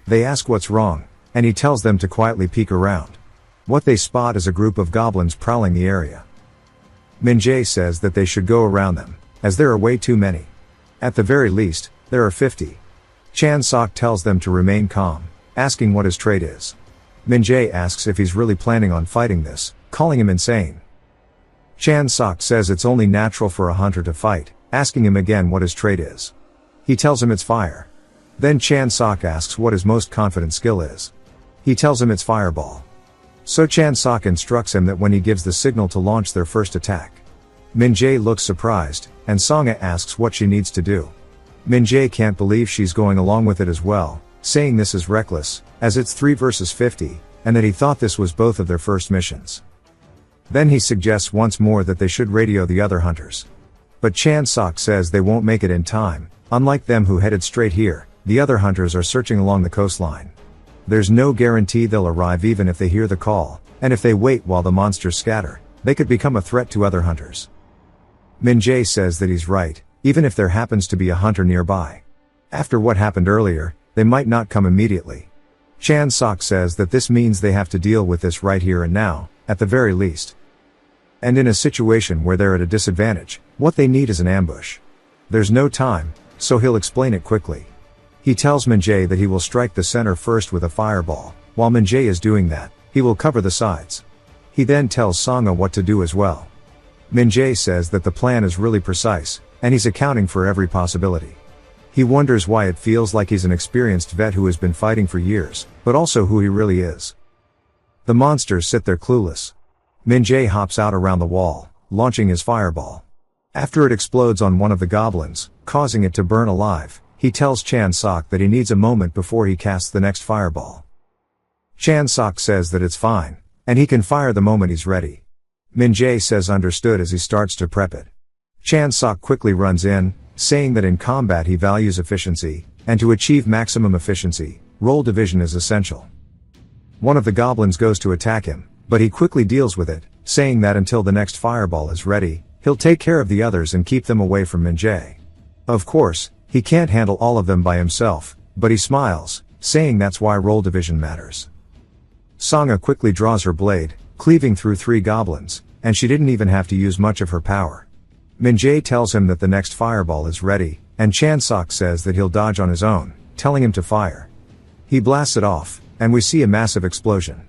They ask what's wrong, and he tells them to quietly peek around. What they spot is a group of goblins prowling the area. Min-jae says that they should go around them, as there are way too many. At the very least, there are 50. Chan Sok tells them to remain calm, asking what his trait is. Min-jae asks if he's really planning on fighting this, calling him insane. Chan Sok says it's only natural for a hunter to fight, asking him again what his trait is. He tells him it's fire. Then Chan Sok asks what his most confident skill is. He tells him it's fireball. So Chan Sok instructs him that when he gives the signal to launch their first attack. Min-jae looks surprised, and Songa asks what she needs to do. Min-jae can't believe she's going along with it as well, saying this is reckless, as it's 3 versus 50, and that he thought this was both of their first missions. Then he suggests once more that they should radio the other hunters. But Chan Sok says they won't make it in time. Unlike them who headed straight here, the other hunters are searching along the coastline. There's no guarantee they'll arrive even if they hear the call, and if they wait while the monsters scatter, they could become a threat to other hunters. Min-jae says that he's right, even if there happens to be a hunter nearby. After what happened earlier, they might not come immediately. Chan Sok says that this means they have to deal with this right here and now, at the very least. And in a situation where they're at a disadvantage, what they need is an ambush. There's no time, so he'll explain it quickly. He tells Min-jae that he will strike the center first with a fireball. While Min-jae is doing that, he will cover the sides. He then tells Songa what to do as well. Min-jae says that the plan is really precise, and he's accounting for every possibility. He wonders why it feels like he's an experienced vet who has been fighting for years, but also who he really is. The monsters sit there clueless. Min-jae hops out around the wall, launching his fireball. After it explodes on one of the goblins, causing it to burn alive, he tells Chan Sok that he needs a moment before he casts the next fireball. Chan Sok says that it's fine, and he can fire the moment he's ready. Min-jae says understood as he starts to prep it. Chan Sok quickly runs in, saying that in combat he values efficiency, and to achieve maximum efficiency, role division is essential. One of the goblins goes to attack him, but he quickly deals with it, saying that until the next fireball is ready, he'll take care of the others and keep them away from Min-jae. Of course, he can't handle all of them by himself, but he smiles, saying that's why role division matters. Sangha quickly draws her blade, cleaving through 3 goblins, and she didn't even have to use much of her power. Min-jae tells him that the next fireball is ready, and Chan-sok says that he'll dodge on his own, telling him to fire. He blasts it off, and we see a massive explosion.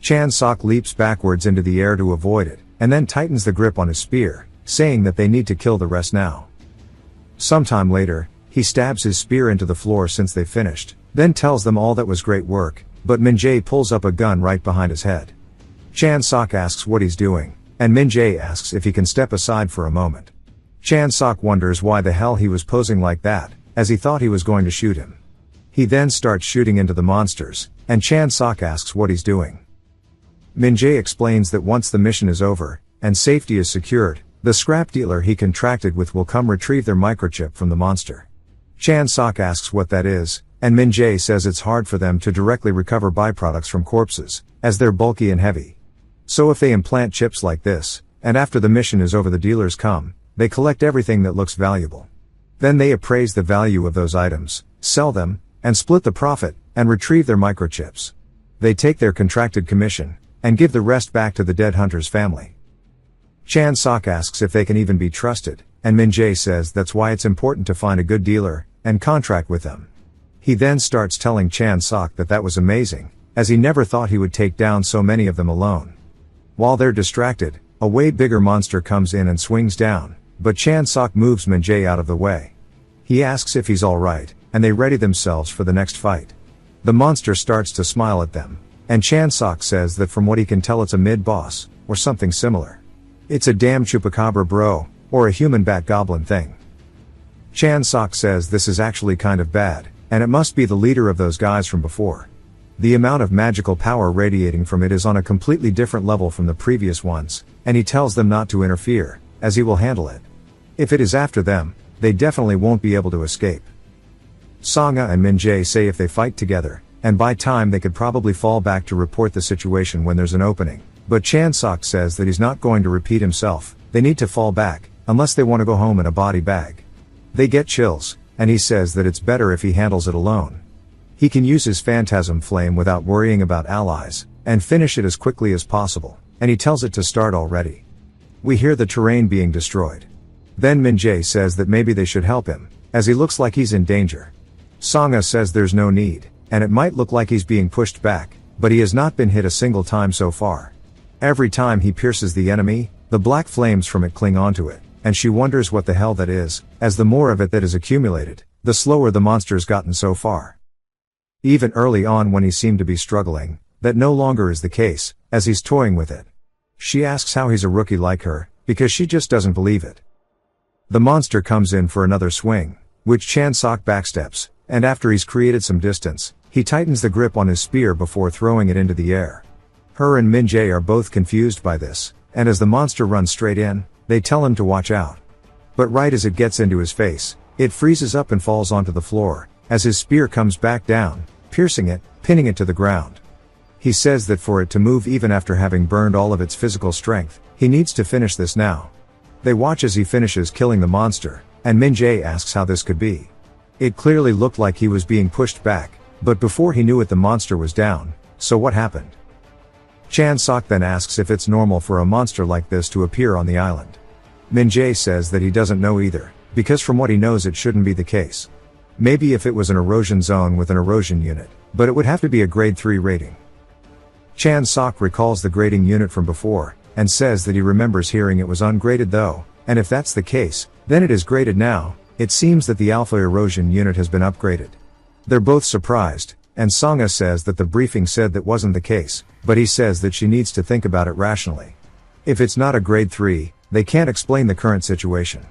Chan-sok leaps backwards into the air to avoid it, and then tightens the grip on his spear, saying that they need to kill the rest now. Sometime later, he stabs his spear into the floor since they finished, then tells them all that was great work, but Min-jae pulls up a gun right behind his head. Chan-sok asks what he's doing, and Min-jae asks if he can step aside for a moment. Chan-sok wonders why the hell he was posing like that, as he thought he was going to shoot him. He then starts shooting into the monsters, and Chan-sok asks what he's doing. Min-jae explains that once the mission is over, and safety is secured, the scrap dealer he contracted with will come retrieve their microchip from the monster. Chan-sok asks what that is, and Min-jae says it's hard for them to directly recover byproducts from corpses, as they're bulky and heavy. So if they implant chips like this, and after the mission is over the dealers come, they collect everything that looks valuable. Then they appraise the value of those items, sell them, and split the profit, and retrieve their microchips. They take their contracted commission, and give the rest back to the dead hunter's family. Chan-sok asks if they can even be trusted, and Min-jae says that's why it's important to find a good dealer, and contract with them. He then starts telling Chan-sok that was amazing, as he never thought he would take down so many of them alone. While they're distracted, a way bigger monster comes in and swings down, but Chan-sok moves Min-jae out of the way. He asks if he's alright, and they ready themselves for the next fight. The monster starts to smile at them, and Chan-sok says that from what he can tell it's a mid-boss, or something similar. It's a damn chupacabra bro, or a human bat goblin thing. Chan-sok says this is actually kind of bad, and it must be the leader of those guys from before. The amount of magical power radiating from it is on a completely different level from the previous ones, and he tells them not to interfere, as he will handle it. If it is after them, they definitely won't be able to escape. Sangha and Min-jae say if they fight together, and by time they could probably fall back to report the situation when there's an opening, but Chan-sok says that he's not going to repeat himself, they need to fall back, unless they want to go home in a body bag. They get chills, and he says that it's better if he handles it alone. He can use his phantasm flame without worrying about allies, and finish it as quickly as possible, and he tells it to start already. We hear the terrain being destroyed. Then Min-jae says that maybe they should help him, as he looks like he's in danger. Sangha says there's no need, and it might look like he's being pushed back, but he has not been hit a single time so far. Every time he pierces the enemy, the black flames from it cling onto it, and she wonders what the hell that is, as the more of it that is accumulated, the slower the monster's gotten so far. Even early on when he seemed to be struggling, that no longer is the case, as he's toying with it. She asks how he's a rookie like her, because she just doesn't believe it. The monster comes in for another swing, which Chan-sok backsteps, and after he's created some distance, he tightens the grip on his spear before throwing it into the air. Her and Min-jae are both confused by this, and as the monster runs straight in, they tell him to watch out. But right as it gets into his face, it freezes up and falls onto the floor, as his spear comes back down, piercing it, pinning it to the ground. He says that for it to move even after having burned all of its physical strength, he needs to finish this now. They watch as he finishes killing the monster, and Min-jae asks how this could be. It clearly looked like he was being pushed back, but before he knew it the monster was down, so what happened? Chan-sok then asks if it's normal for a monster like this to appear on the island. Min-jae says that he doesn't know either, because from what he knows it shouldn't be the case. Maybe if it was an erosion zone with an erosion unit, but it would have to be a grade 3 rating. Chan-sok recalls the grading unit from before, and says that he remembers hearing it was ungraded though, and if that's the case, then it is graded now. It seems that the alpha erosion unit has been upgraded. They're both surprised, and Sangha says that the briefing said that wasn't the case, but he says that she needs to think about it rationally. If it's not a grade 3, they can't explain the current situation.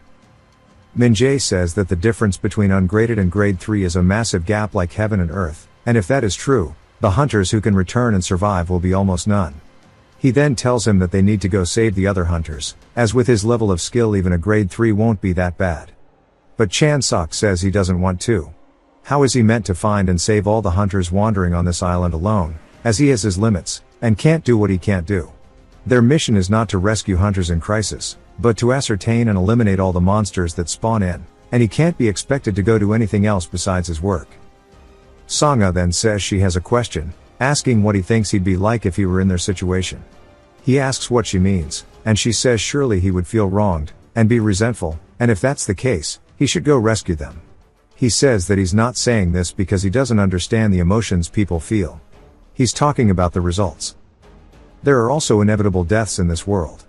Min-jae says that the difference between ungraded and grade 3 is a massive gap like heaven and earth, and if that is true, the hunters who can return and survive will be almost none. He then tells him that they need to go save the other hunters, as with his level of skill even a grade 3 won't be that bad. But Chan-sok says he doesn't want to. How is he meant to find and save all the hunters wandering on this island alone, as he has his limits, and can't do what he can't do? Their mission is not to rescue hunters in crisis, but to ascertain and eliminate all the monsters that spawn in, and he can't be expected to go do anything else besides his work. Sangha then says she has a question, asking what he thinks he'd be like if he were in their situation. He asks what she means, and she says surely he would feel wronged, and be resentful, and if that's the case, he should go rescue them. He says that he's not saying this because he doesn't understand the emotions people feel. He's talking about the results. There are also inevitable deaths in this world.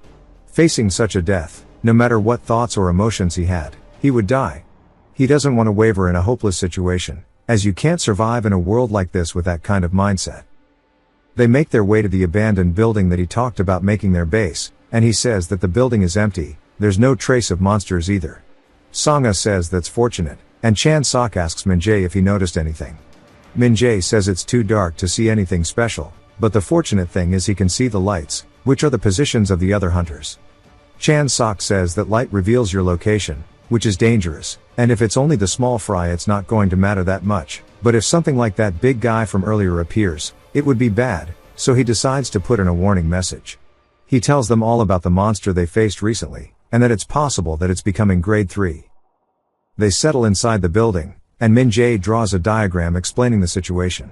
Facing such a death, no matter what thoughts or emotions he had, he would die. He doesn't want to waver in a hopeless situation, as you can't survive in a world like this with that kind of mindset. They make their way to the abandoned building that he talked about making their base, and he says that the building is empty, there's no trace of monsters either. Sangha says that's fortunate, and Chan Sok asks Min-jae if he noticed anything. Min-jae says it's too dark to see anything special, but the fortunate thing is he can see the lights, which are the positions of the other hunters. Chan Sok says that light reveals your location, which is dangerous, and if it's only the small fry it's not going to matter that much, but if something like that big guy from earlier appears, it would be bad, so he decides to put in a warning message. He tells them all about the monster they faced recently, and that it's possible that it's becoming grade 3. They settle inside the building, and Min-jae draws a diagram explaining the situation.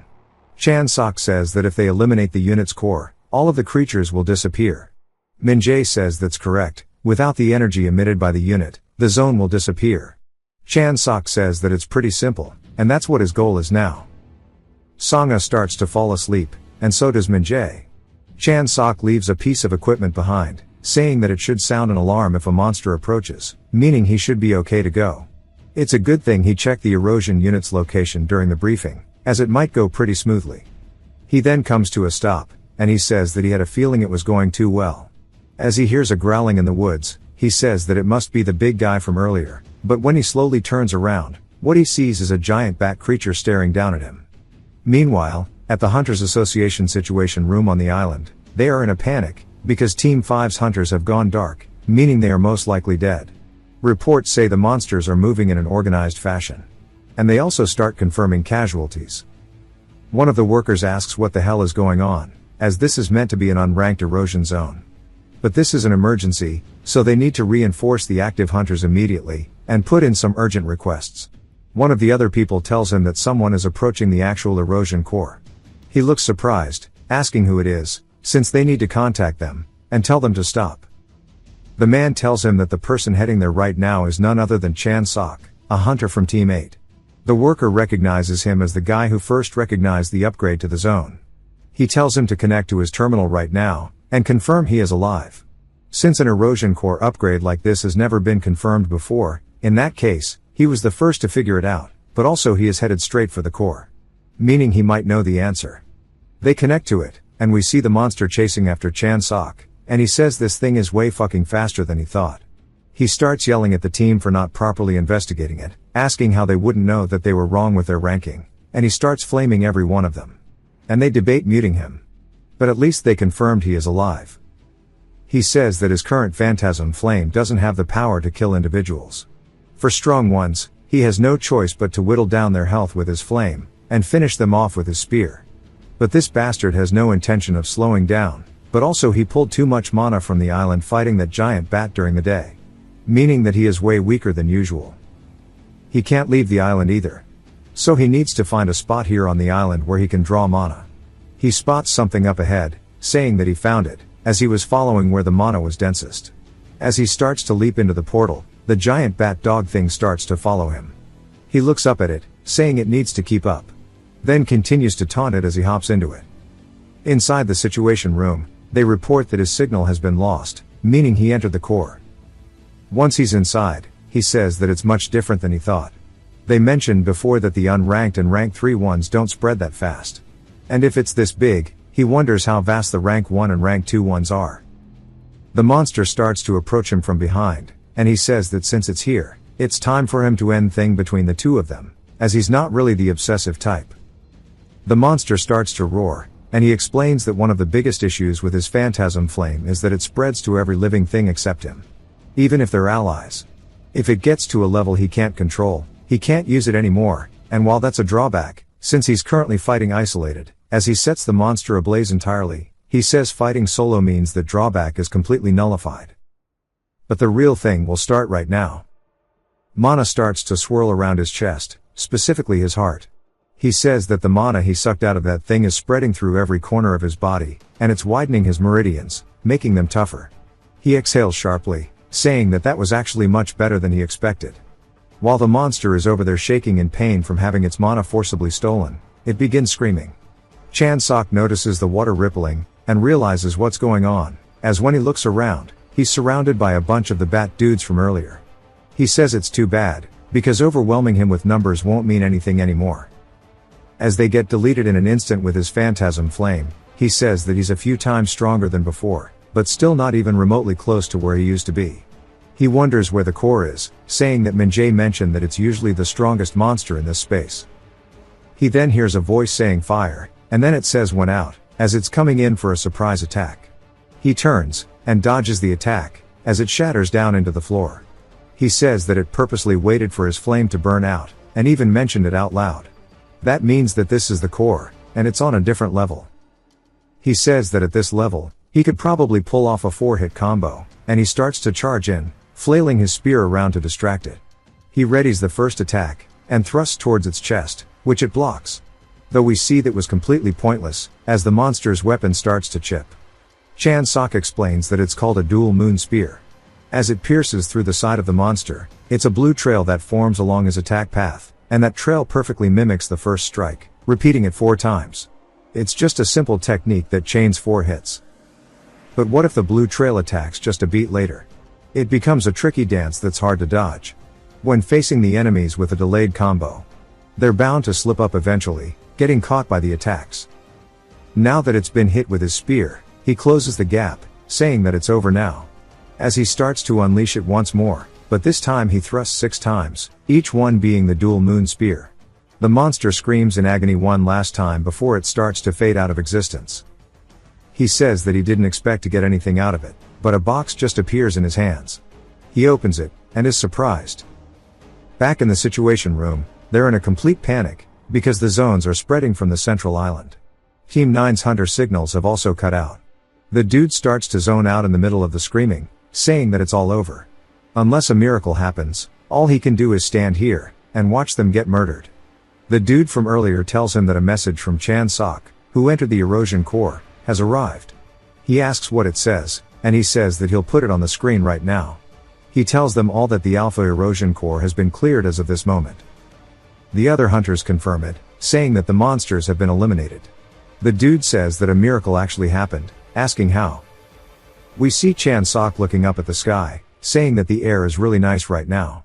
Chan Sok says that if they eliminate the unit's core, all of the creatures will disappear. Min-jae says that's correct, without the energy emitted by the unit, the zone will disappear. Chan Sok says that it's pretty simple, and that's what his goal is now. Sangha starts to fall asleep, and so does Min-jae. Chan Sok leaves a piece of equipment behind, saying that it should sound an alarm if a monster approaches, meaning he should be okay to go. It's a good thing he checked the erosion unit's location during the briefing, as it might go pretty smoothly. He then comes to a stop, and he says that he had a feeling it was going too well. As he hears a growling in the woods, he says that it must be the big guy from earlier, but when he slowly turns around, what he sees is a giant bat creature staring down at him. Meanwhile, at the Hunters Association Situation Room on the island, they are in a panic, because Team 5's hunters have gone dark, meaning they are most likely dead. Reports say the monsters are moving in an organized fashion. And they also start confirming casualties. One of the workers asks what the hell is going on, as this is meant to be an unranked erosion zone. But this is an emergency, so they need to reinforce the active hunters immediately, and put in some urgent requests. One of the other people tells him that someone is approaching the actual erosion core. He looks surprised, asking who it is, since they need to contact them, and tell them to stop. The man tells him that the person heading there right now is none other than Chan Sok, a hunter from Team 8. The worker recognizes him as the guy who first recognized the upgrade to the zone. He tells him to connect to his terminal right now, and confirm he is alive. Since an erosion core upgrade like this has never been confirmed before, in that case, he was the first to figure it out, but also he is headed straight for the core. Meaning he might know the answer. They connect to it, and we see the monster chasing after Chan Sok, and he says this thing is way fucking faster than he thought. He starts yelling at the team for not properly investigating it, asking how they wouldn't know that they were wrong with their ranking, and he starts flaming every one of them. And they debate muting him. But at least they confirmed he is alive. He says that his current phantasm flame doesn't have the power to kill individuals. For strong ones, he has no choice but to whittle down their health with his flame, and finish them off with his spear. But this bastard has no intention of slowing down, but also he pulled too much mana from the island fighting that giant bat during the day. Meaning that he is way weaker than usual. He can't leave the island either. So he needs to find a spot here on the island where he can draw mana. He spots something up ahead, saying that he found it, as he was following where the mana was densest. As he starts to leap into the portal, the giant bat dog thing starts to follow him. He looks up at it, saying it needs to keep up. Then continues to taunt it as he hops into it. Inside the situation room, they report that his signal has been lost, meaning he entered the core. Once he's inside, he says that it's much different than he thought. They mentioned before that the unranked and rank 3 ones don't spread that fast. And if it's this big, he wonders how vast the rank 1 and rank 2 ones are. The monster starts to approach him from behind, and he says that since it's here, it's time for him to end thing between the two of them, as he's not really the obsessive type. The monster starts to roar, and he explains that one of the biggest issues with his phantasm flame is that it spreads to every living thing except him. Even if they're allies. If it gets to a level he can't control, he can't use it anymore, and while that's a drawback, since he's currently fighting isolated, as he sets the monster ablaze entirely, he says fighting solo means that drawback is completely nullified. But the real thing will start right now. Mana starts to swirl around his chest, specifically his heart. He says that the mana he sucked out of that thing is spreading through every corner of his body, and it's widening his meridians, making them tougher. He exhales sharply, saying that that was actually much better than he expected. While the monster is over there shaking in pain from having its mana forcibly stolen, it begins screaming. Chan Sok notices the water rippling, and realizes what's going on, as when he looks around, he's surrounded by a bunch of the bat dudes from earlier. He says it's too bad, because overwhelming him with numbers won't mean anything anymore. As they get deleted in an instant with his phantasm flame, he says that he's a few times stronger than before, but still not even remotely close to where he used to be. He wonders where the core is, saying that Min-jae mentioned that it's usually the strongest monster in this space. He then hears a voice saying fire, and then it says went out, as it's coming in for a surprise attack. He turns, and dodges the attack, as it shatters down into the floor. He says that it purposely waited for his flame to burn out, and even mentioned it out loud. That means that this is the core, and it's on a different level. He says that at this level, he could probably pull off a 4-hit combo, and he starts to charge in, flailing his spear around to distract it. He readies the first attack, and thrusts towards its chest, which it blocks. Though we see that was completely pointless, as the monster's weapon starts to chip. Chan Sok explains that it's called a dual moon spear. As it pierces through the side of the monster, it's a blue trail that forms along his attack path, and that trail perfectly mimics the first strike, repeating it 4 times. It's just a simple technique that chains 4 hits. But what if the blue trail attacks just a beat later? It becomes a tricky dance that's hard to dodge. When facing the enemies with a delayed combo, they're bound to slip up eventually, getting caught by the attacks. Now that it's been hit with his spear, he closes the gap, saying that it's over now. As he starts to unleash it once more, but this time he thrusts 6 times, each one being the dual moon spear. The monster screams in agony one last time before it starts to fade out of existence. He says that he didn't expect to get anything out of it, but a box just appears in his hands. He opens it, and is surprised. Back in the situation room, they're in a complete panic, because the zones are spreading from the central island. Team 9's hunter signals have also cut out. The dude starts to zone out in the middle of the screaming, saying that it's all over. Unless a miracle happens, all he can do is stand here, and watch them get murdered. The dude from earlier tells him that a message from Chan Sok, who entered the erosion core, has arrived. He asks what it says, and he says that he'll put it on the screen right now. He tells them all that the Alpha erosion core has been cleared as of this moment. The other hunters confirm it, saying that the monsters have been eliminated. The dude says that a miracle actually happened, asking how. We see Chan Sok looking up at the sky, saying that the air is really nice right now.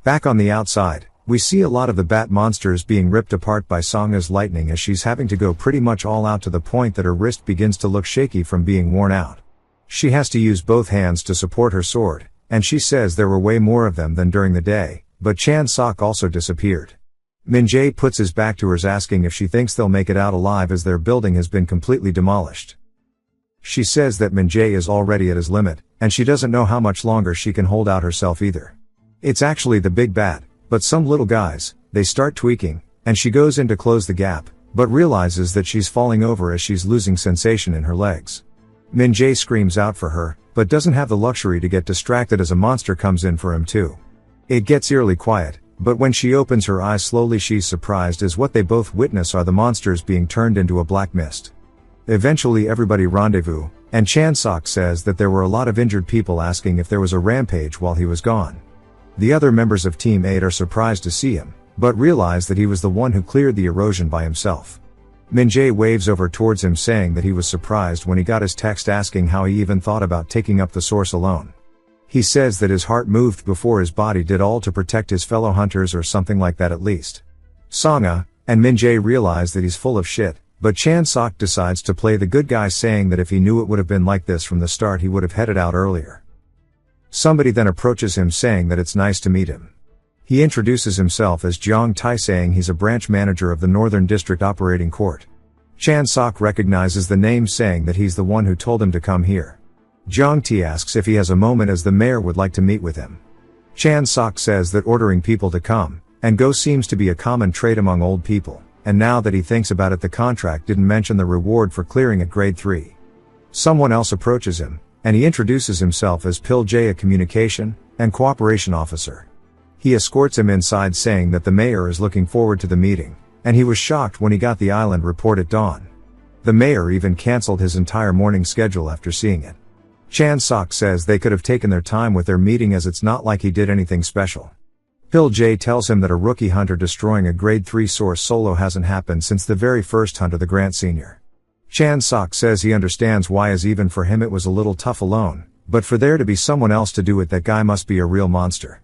Back on the outside, we see a lot of the bat monsters being ripped apart by Songa's lightning as she's having to go pretty much all out to the point that her wrist begins to look shaky from being worn out. She has to use both hands to support her sword, and she says there were way more of them than during the day, but Chan Sok also disappeared. Min-jae puts his back to hers asking if she thinks they'll make it out alive as their building has been completely demolished. She says that Min-jae is already at his limit, and she doesn't know how much longer she can hold out herself either. It's actually the big bat, but some little guys, they start tweaking, and she goes in to close the gap, but realizes that she's falling over as she's losing sensation in her legs. Min-jae screams out for her, but doesn't have the luxury to get distracted as a monster comes in for him too. It gets eerily quiet, but when she opens her eyes slowly she's surprised as what they both witness are the monsters being turned into a black mist. Eventually everybody rendezvous, and Chan Sok says that there were a lot of injured people asking if there was a rampage while he was gone. The other members of Team 8 are surprised to see him, but realize that he was the one who cleared the erosion by himself. Min-jae waves over towards him saying that he was surprised when he got his text asking how he even thought about taking up the source alone. He says that his heart moved before his body did, all to protect his fellow hunters or something like that at least. Songa and Min-jae realize that he's full of shit, but Chan Sok decides to play the good guy saying that if he knew it would have been like this from the start he would have headed out earlier. Somebody then approaches him saying that it's nice to meet him. He introduces himself as Jeong Tai saying he's a branch manager of the Northern District Operating Court. Chan Sok recognizes the name saying that he's the one who told him to come here. Jeong Tai asks if he has a moment as the mayor would like to meet with him. Chan Sok says that ordering people to come and go seems to be a common trait among old people, and now that he thinks about it the contract didn't mention the reward for clearing at grade 3. Someone else approaches him, and he introduces himself as Pil Jae, a communication and cooperation officer. He escorts him inside saying that the mayor is looking forward to the meeting, and he was shocked when he got the island report at dawn. The mayor even cancelled his entire morning schedule after seeing it. Chan Sok says they could have taken their time with their meeting as it's not like he did anything special. Pil J tells him that a rookie hunter destroying a grade 3 source solo hasn't happened since the very first hunt of the Grant Sr. Chan Sok says he understands why, as even for him it was a little tough alone, but for there to be someone else to do it, that guy must be a real monster.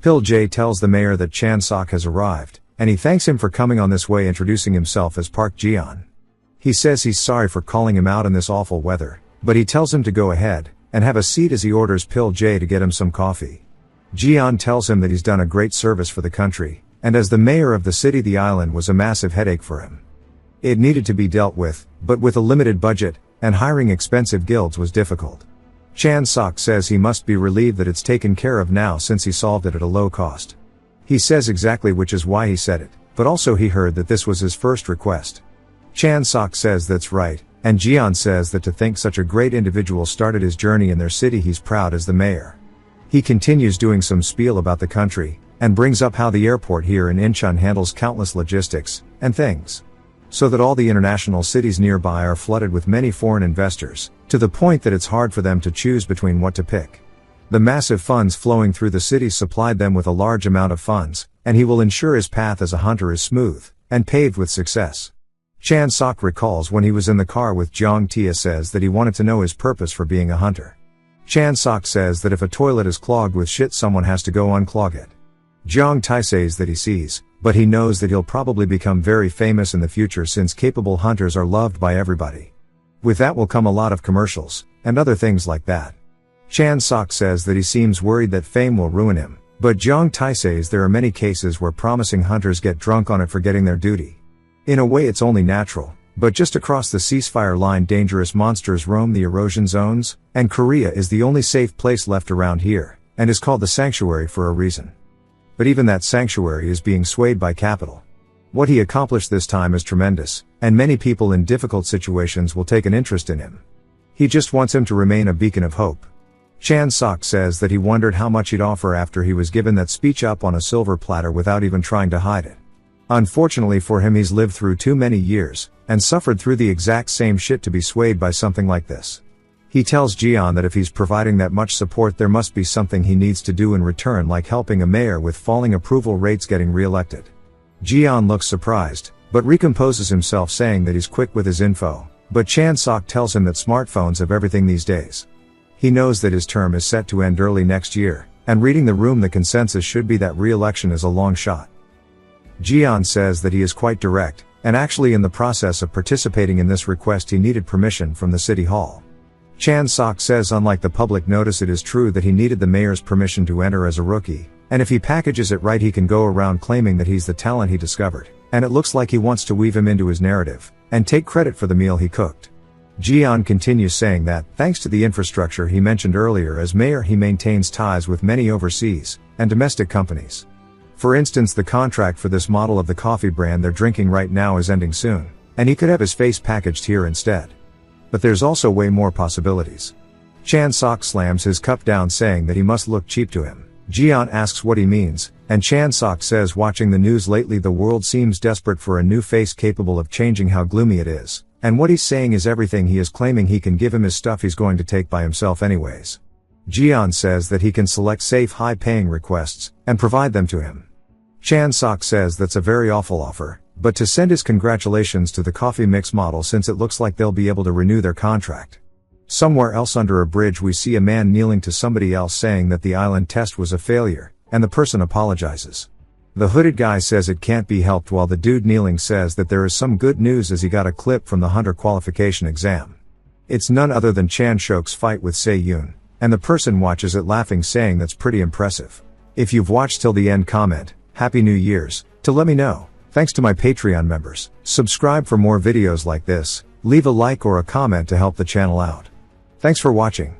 Pil J tells the mayor that Chan Sok has arrived, and he thanks him for coming on this way, introducing himself as Park Jian. He says he's sorry for calling him out in this awful weather, but he tells him to go ahead and have a seat as he orders Pil J to get him some coffee. Jian tells him that he's done a great service for the country, and as the mayor of the city, the island was a massive headache for him. It needed to be dealt with, but with a limited budget, and hiring expensive guilds was difficult. Chan Sok says he must be relieved that it's taken care of now since he solved it at a low cost. He says exactly which is why he said it, but also he heard that this was his first request. Chan Sok says that's right, and Jian says that to think such a great individual started his journey in their city, he's proud as the mayor. He continues doing some spiel about the country, and brings up how the airport here in Incheon handles countless logistics and things, so that all the international cities nearby are flooded with many foreign investors, to the point that it's hard for them to choose between what to pick. The massive funds flowing through the city supplied them with a large amount of funds, and he will ensure his path as a hunter is smooth and paved with success. Chan Sok recalls when he was in the car with Jiang Tia, says that he wanted to know his purpose for being a hunter. Chan Sok says that if a toilet is clogged with shit, someone has to go unclog it. Jiang Tai says that he sees, but he knows that he'll probably become very famous in the future since capable hunters are loved by everybody. With that will come a lot of commercials, and other things like that. Chan Sok says that he seems worried that fame will ruin him, but Jiang Tai says there are many cases where promising hunters get drunk on it, forgetting their duty. In a way it's only natural, but just across the ceasefire line dangerous monsters roam the erosion zones, and Korea is the only safe place left around here, and is called the sanctuary for a reason. But even that sanctuary is being swayed by capital. What he accomplished this time is tremendous, and many people in difficult situations will take an interest in him. He just wants him to remain a beacon of hope. Chan Sok says that he wondered how much he'd offer after he was given that speech up on a silver platter without even trying to hide it. Unfortunately for him, he's lived through too many years, and suffered through the exact same shit to be swayed by something like this. He tells Jian that if he's providing that much support, there must be something he needs to do in return, like helping a mayor with falling approval rates getting re-elected. Jian looks surprised, but recomposes himself, saying that he's quick with his info, but Chan Sok tells him that smartphones have everything these days. He knows that his term is set to end early next year, and reading the room, the consensus should be that re-election is a long shot. Jian says that he is quite direct, and actually in the process of participating in this request he needed permission from the city hall. Chan Sok says unlike the public notice, it is true that he needed the mayor's permission to enter as a rookie, and if he packages it right he can go around claiming that he's the talent he discovered, and it looks like he wants to weave him into his narrative, and take credit for the meal he cooked. Jian continues saying that, thanks to the infrastructure he mentioned earlier, as mayor he maintains ties with many overseas and domestic companies. For instance, the contract for this model of the coffee brand they're drinking right now is ending soon, and he could have his face packaged here instead. But there's also way more possibilities. Chan Sok slams his cup down, saying that he must look cheap to him. Jian asks what he means, and Chan Sok says watching the news lately the world seems desperate for a new face capable of changing how gloomy it is, and what he's saying is everything he is claiming he can give him is stuff he's going to take by himself anyways. Jian says that he can select safe high-paying requests, and provide them to him. Chan Sok says that's a very awful offer, but to send his congratulations to the coffee mix model since it looks like they'll be able to renew their contract. Somewhere else under a bridge we see a man kneeling to somebody else, saying that the island test was a failure, and the person apologizes. The hooded guy says it can't be helped, while the dude kneeling says that there is some good news as he got a clip from the hunter qualification exam. It's none other than Chan Shok's fight with Se Yoon, and the person watches it laughing, saying that's pretty impressive. If you've watched till the end, comment Happy New Year's to let me know. Thanks to my Patreon members. Subscribe for more videos like this, leave a like or a comment to help the channel out. Thanks for watching.